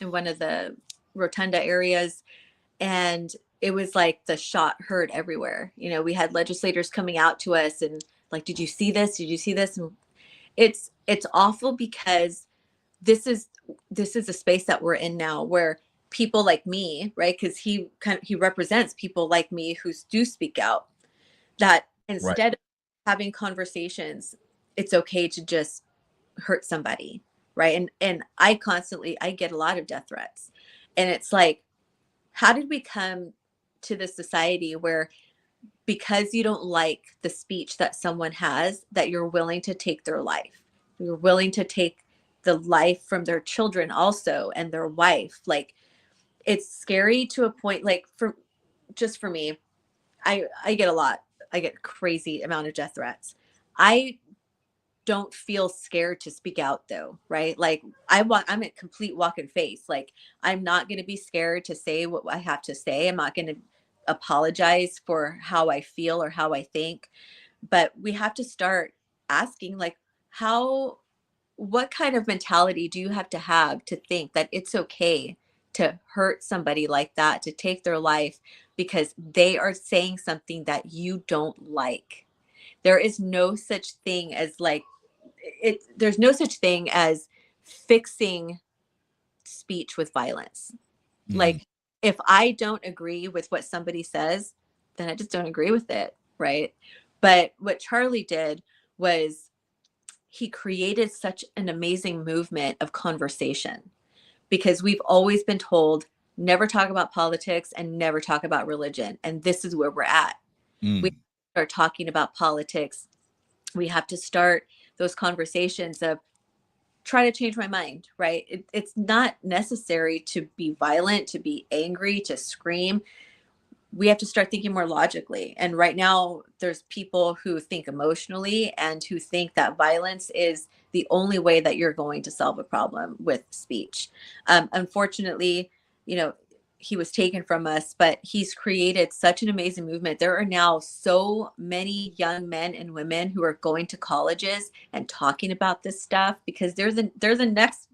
in one of the rotunda areas, and it was like the shot heard everywhere. We had legislators coming out to us and like, did you see this? Did you see this? And it's awful because this is a space that we're in now where people like me, right? Because he represents people like me who do speak out, that instead of having conversations, it's okay to just hurt somebody, right? And I get a lot of death threats, and it's like, how did we come to this society where because you don't like the speech that someone has, that you're willing to take their life, you're willing to take the life from their children also, and their wife? Like, it's scary to a point. Like, for me, I get crazy amount of death threats. I don't feel scared to speak out, though, right? Like, I'm a complete walk in face. Like, I'm not going to be scared to say what I have to say. I'm not going to apologize for how I feel or how I think. But we have to start asking, like, what kind of mentality do you have to think that it's okay to hurt somebody like that, to take their life because they are saying something that you don't like? There is no such thing as there's no such thing as fixing speech with violence. Like, if I don't agree with what somebody says, then I just don't agree with it, right? But what Charlie did was he created such an amazing movement of conversation, because we've always been told never talk about politics and never talk about religion. And this is where we're at. We start talking about politics. We have to start those conversations of try to change my mind, right? It's not necessary to be violent, to be angry, to scream. We have to start thinking more logically. And right now, there's people who think emotionally and who think that violence is the only way that you're going to solve a problem with speech. Unfortunately, he was taken from us, but he's created such an amazing movement. There are now so many young men and women who are going to colleges and talking about this stuff, because they're the next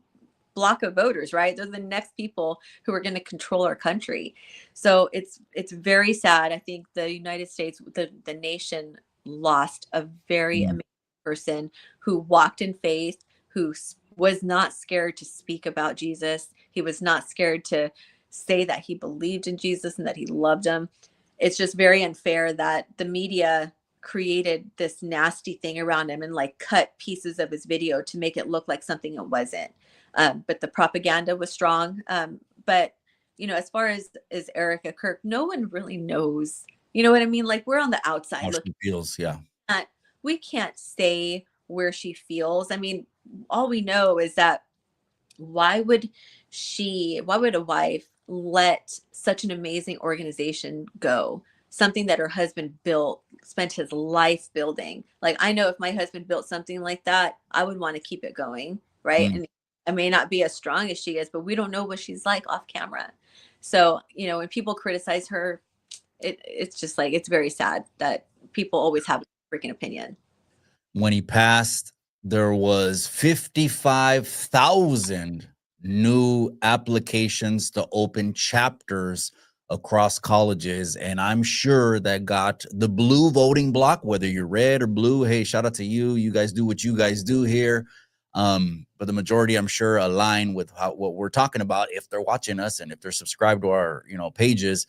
block of voters, right? They're the next people who are going to control our country. So it's very sad. I think the United States, the nation, lost a very amazing person who walked in faith, who was not scared to speak about Jesus. He was not scared to say that he believed in Jesus and that he loved him. It's just very unfair that the media created this nasty thing around him and like cut pieces of his video to make it look like something it wasn't. But the propaganda was strong. But you know, as far as Erica Kirk, no one really knows. You know what I mean? Like we're on the outside How looking. she feels, yeah. We can't say where she feels. I mean, all we know is that why would a wife let such an amazing organization go? Something that her husband built, spent his life building. Like, I know if my husband built something like that, I would want to keep it going, right? Mm. And I may not be as strong as she is, but we don't know what she's like off camera. So, you know, when people criticize her, it's just like, it's very sad that people always have a freaking opinion. When he passed, there was 55,000 new applications to open chapters across colleges. And I'm sure that got the blue voting block, whether you're red or blue. Hey, shout out to you. You guys do what you guys do here. But the majority, I'm sure, align with what we're talking about if they're watching us and if they're subscribed to our, pages.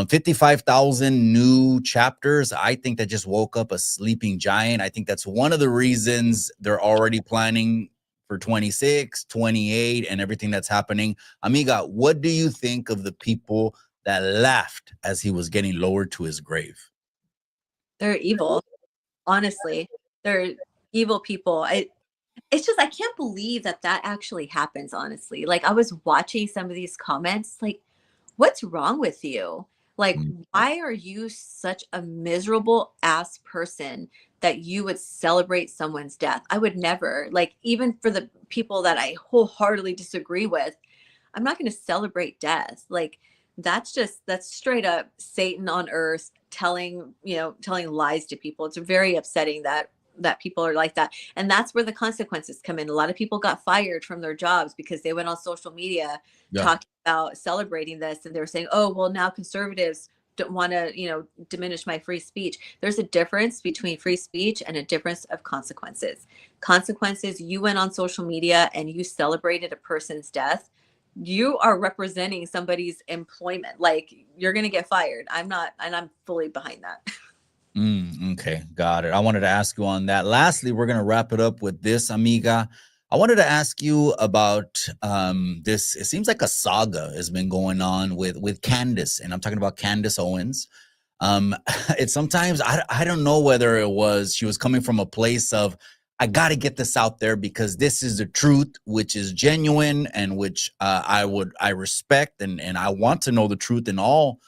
55,000 new chapters. I think that just woke up a sleeping giant. I think that's one of the reasons they're already planning for 26, 28, and everything that's happening. Amiga, what do you think of the people that laughed as he was getting lowered to his grave? They're evil. Honestly, they're evil people. It's just, I can't believe that actually happens, honestly. Like, I was watching some of these comments, like, what's wrong with you? Like, why are you such a miserable ass person that you would celebrate someone's death? I would never. Like, even for the people that I wholeheartedly disagree with, I'm not going to celebrate death. Like, that's straight up Satan on earth telling lies to people. It's very upsetting that people are like that. And that's where the consequences come in. A lot of people got fired from their jobs because they went on social media talking about celebrating this. And they were saying, oh, well, now conservatives don't want to, diminish my free speech. There's a difference between free speech and a difference of consequences. Consequences, you went on social media and you celebrated a person's death. You are representing somebody's employment. Like, you're going to get fired. I'm not, and I'm fully behind that. Okay, got it. I wanted to ask you on that. Lastly, we're going to wrap it up with this, Amiga. I wanted to ask you about this. It seems like a saga has been going on with Candace, and I'm talking about Candace Owens. It's sometimes I don't know whether it was she was coming from a place of I got to get this out there because this is the truth, which is genuine and which I respect and I want to know the truth in all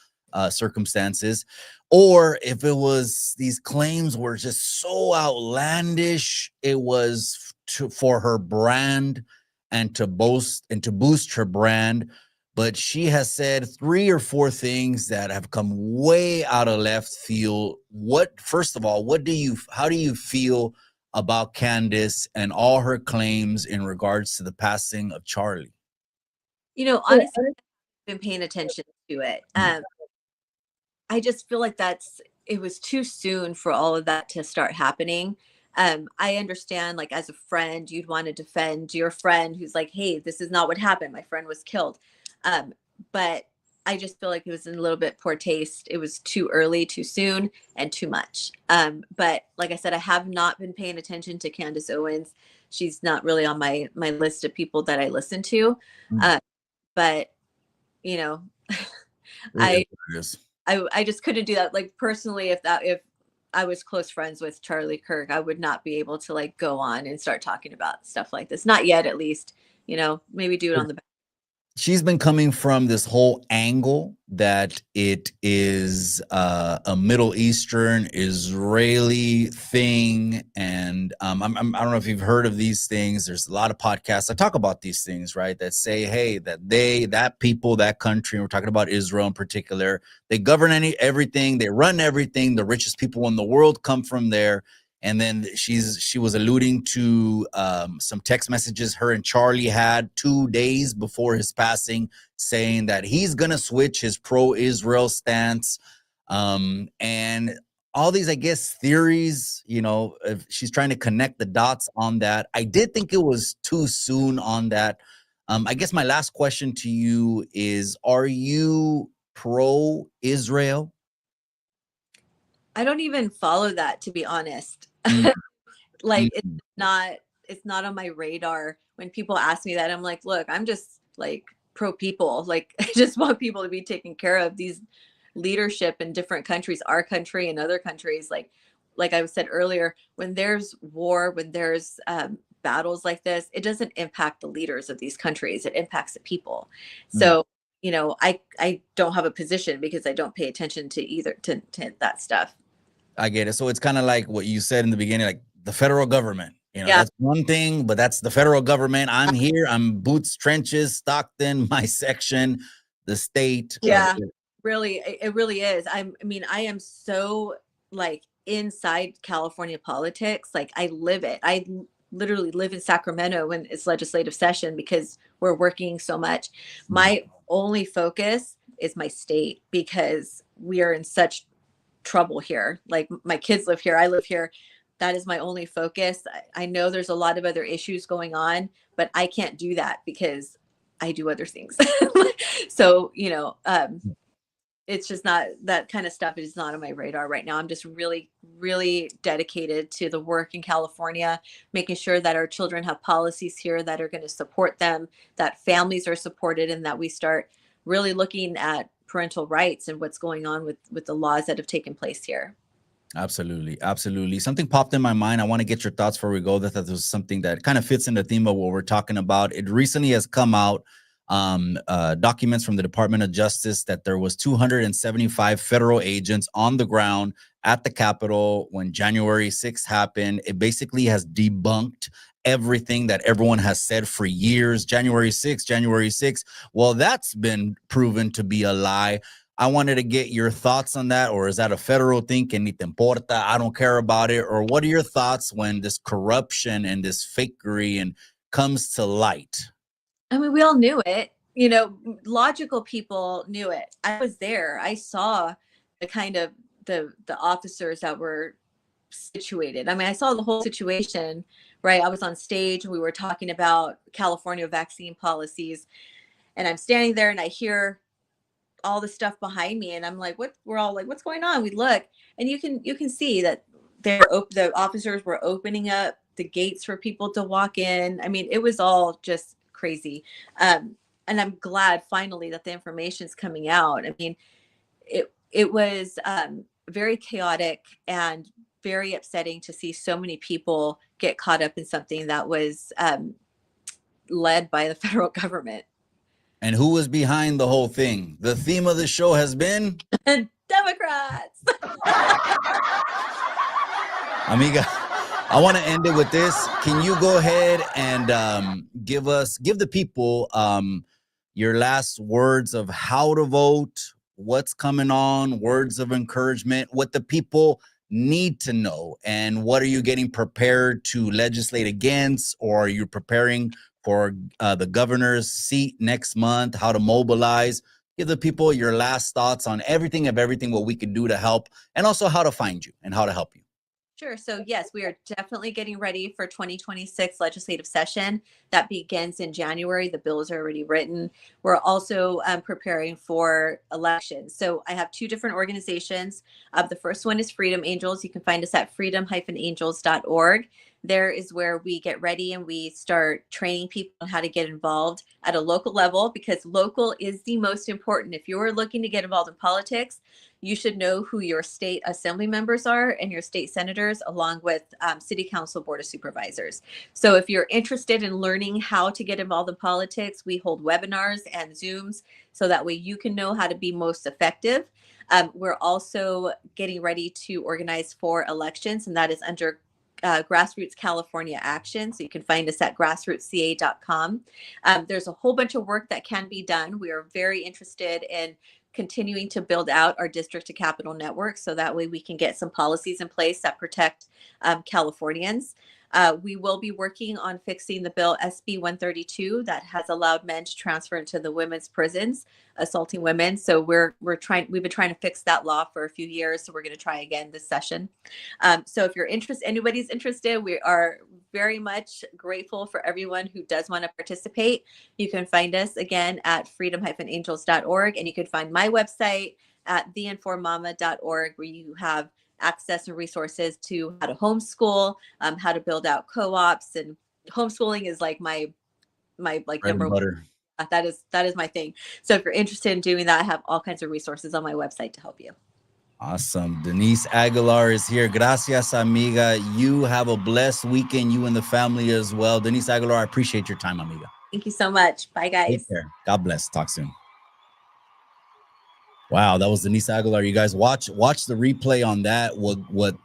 circumstances, or if it was these claims were just so outlandish, it was for her brand and to boost her brand. But she has said 3 or 4 things that have come way out of left field. First of all, how do you feel about Candace and all her claims in regards to the passing of Charlie? Honestly, I've been paying attention to it. I just feel like it was too soon for all of that to start happening. I understand, like, as a friend, you'd want to defend your friend who's like, hey, this is not what happened. My friend was killed. But I just feel like it was in a little bit poor taste. It was too early, too soon, and too much. But like I said, I have not been paying attention to Candace Owens. She's not really on my list of people that I listen to. But I just couldn't do that. Like, personally, if I was close friends with Charlie Kirk, I would not be able to like go on and start talking about stuff like this. Not yet, at least. Maybe do it on the back. She's been coming from this whole angle that it is a Middle Eastern Israeli thing. And I don't know if you've heard of these things. There's a lot of podcasts that talk about these things, right? That say, hey, that people, that country, and we're talking about Israel in particular, they govern everything, they run everything. The richest people in the world come from there. And then she was alluding to some text messages her and Charlie had 2 days before his passing, saying that he's going to switch his pro-Israel stance. And all these, I guess, theories, if she's trying to connect the dots on that. I did think it was too soon on that. I guess my last question to you is, are you pro-Israel? I don't even follow that, to be honest. Mm, Like mm. it's not on my radar. When people ask me that, I'm like, look, I'm just like pro people. Like I just want people to be taken care of. These leadership in different countries, our country and other countries, like I said earlier, when there's war, when there's battles like this, it doesn't impact the leaders of these countries. It impacts the people. Mm. So, I don't have a position because I don't pay attention to either to that stuff. I get it. So it's kind of like what you said in the beginning, like the federal government. Yeah. That's one thing, but that's the federal government. I'm here. I'm boots, trenches, Stockton, my section, the state. Yeah, really, it really is. I mean, I am so like inside California politics. Like I live it. Literally live in Sacramento when it's legislative session because we're working so much. My only focus is my state because we are in such trouble here. Like my kids live here, I live here. That is my only focus. I know there's a lot of other issues going on, but I can't do that because I do other things. So, it's just not, that kind of stuff is not on my radar right now. I'm just really, really dedicated to the work in California, making sure that our children have policies here that are going to support them, that families are supported, and that we start really looking at parental rights and what's going on with the laws that have taken place here. Absolutely. Absolutely. Something popped in my mind. I want to get your thoughts before we go. That was something that kind of fits in the theme of what we're talking about. It recently has come out, documents from the Department of Justice, that there was 275 federal agents on the ground at the Capitol when January 6th happened. It basically has debunked everything that everyone has said for years. January 6th, January 6th. Well, that's been proven to be a lie. I wanted to get your thoughts on that, or is that a federal thing? Que ni te importa, I don't care about it. Or what are your thoughts when this corruption and this fakery and comes to light? I mean, we all knew it. Logical people knew it. I was there. I saw the kind of the officers that were situated. I mean, I saw the whole situation, right? I was on stage and we were talking about California vaccine policies, and I'm standing there and I hear all the stuff behind me, and I'm like, what? We're all like, what's going on? We look, and you can see that the officers were opening up the gates for people to walk in. I mean, it was all just crazy. And I'm glad finally that the information's coming out. I mean, it was very chaotic and very upsetting to see so many people get caught up in something that was led by the federal government. And who was behind the whole thing? The theme of the show has been Democrats. Amiga, I want to end it with this. Can you go ahead and give the people your last words of how to vote, what's coming on, words of encouragement, what the people need to know, and what are you getting prepared to legislate against, or are you preparing for the governor's seat next month, how to mobilize? Give the people your last thoughts on everything, what we can do to help, and also how to find you and how to help you. Sure. So yes, we are definitely getting ready for 2026 legislative session that begins in January. The bills are already written. We're also preparing for elections. So I have two different organizations. The first one is Freedom Angels. You can find us at freedom-angels.org. There is where we get ready and we start training people on how to get involved at a local level, because local is the most important. If you're looking to get involved in politics, you should know who your state assembly members are and your state senators, along with city council board of supervisors. So if you're interested in learning how to get involved in politics, we hold webinars and Zooms so that way you can know how to be most effective. We're also getting ready to organize for elections, and that is under Grassroots California Action. So you can find us at grassrootsca.com. There's a whole bunch of work that can be done. We are very interested in continuing to build out our district to capital network so that way we can get some policies in place that protect Californians. We will be working on fixing the bill SB 132 that has allowed men to transfer into the women's prisons, assaulting women. So we've been trying to fix that law for a few years. So we're going to try again this session. So if anybody's interested, we are very much grateful for everyone who does want to participate. You can find us again at freedom-angels.org, and you can find my website, at theinformedmama.org, where you have access and resources to how to homeschool, how to build out co-ops, and homeschooling is like my like Bread number and one. butter. That is my thing. So if you're interested in doing that, I have all kinds of resources on my website to help you. Awesome. Denise Aguilar is here. Gracias, amiga. You have a blessed weekend, you and the family as well. Denise Aguilar, I appreciate your time, amiga. Thank you so much. Bye, guys. Take care. God bless. Talk soon. Wow, that was Denise Aguilar. You guys watch the replay on that. What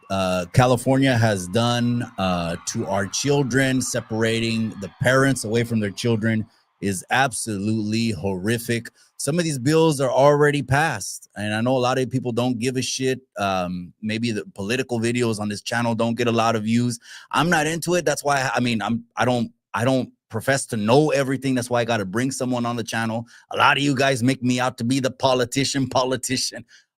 California has done to our children, separating the parents away from their children, is absolutely horrific. Some of these bills are already passed, and I know a lot of people don't give a shit. Maybe the political videos on this channel don't get a lot of views. I'm not into it. That's why I don't profess to know everything. That's why I got to bring someone on the channel. A lot of you guys make me out to be the politician.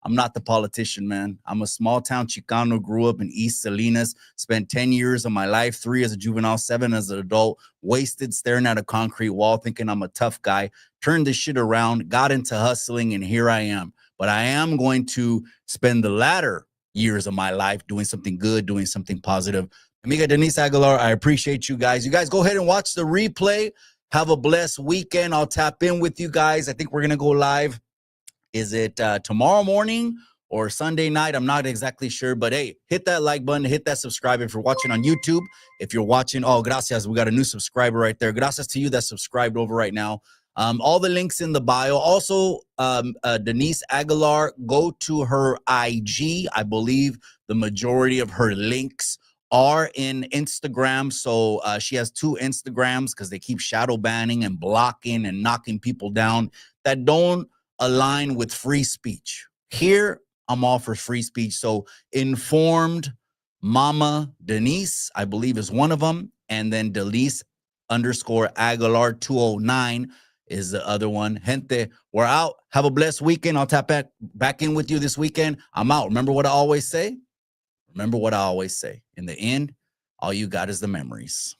I'm not the politician, man. I'm a small town Chicano, grew up in East Salinas, spent 10 years of my life, 3 as a juvenile, 7 as an adult, wasted staring at a concrete wall, thinking I'm a tough guy, turned this shit around, got into hustling, and here I am. But I am going to spend the latter years of my life doing something good, doing something positive. Amiga Denise Aguilar, I appreciate you guys. You guys go ahead and watch the replay. Have a blessed weekend. I'll tap in with you guys. I think we're going to go live. Is it tomorrow morning or Sunday night? I'm not exactly sure, but hey, hit that like button, hit that subscribe if you're watching on YouTube. If you're watching, oh, gracias. We got a new subscriber right there. Gracias to you that subscribed over right now. All the links in the bio. Also, Denise Aguilar, go to her IG. I believe the majority of her links are in Instagram. So she has 2 Instagrams because they keep shadow banning and blocking and knocking people down that don't align with free speech. Here, I'm all for free speech. So Informed Mama Denise, I believe, is one of them. And then Denise_Aguilar 209 is the other one. Gente, we're out. Have a blessed weekend. I'll tap back in with you this weekend. I'm out. Remember what I always say? In the end, all you got is the memories.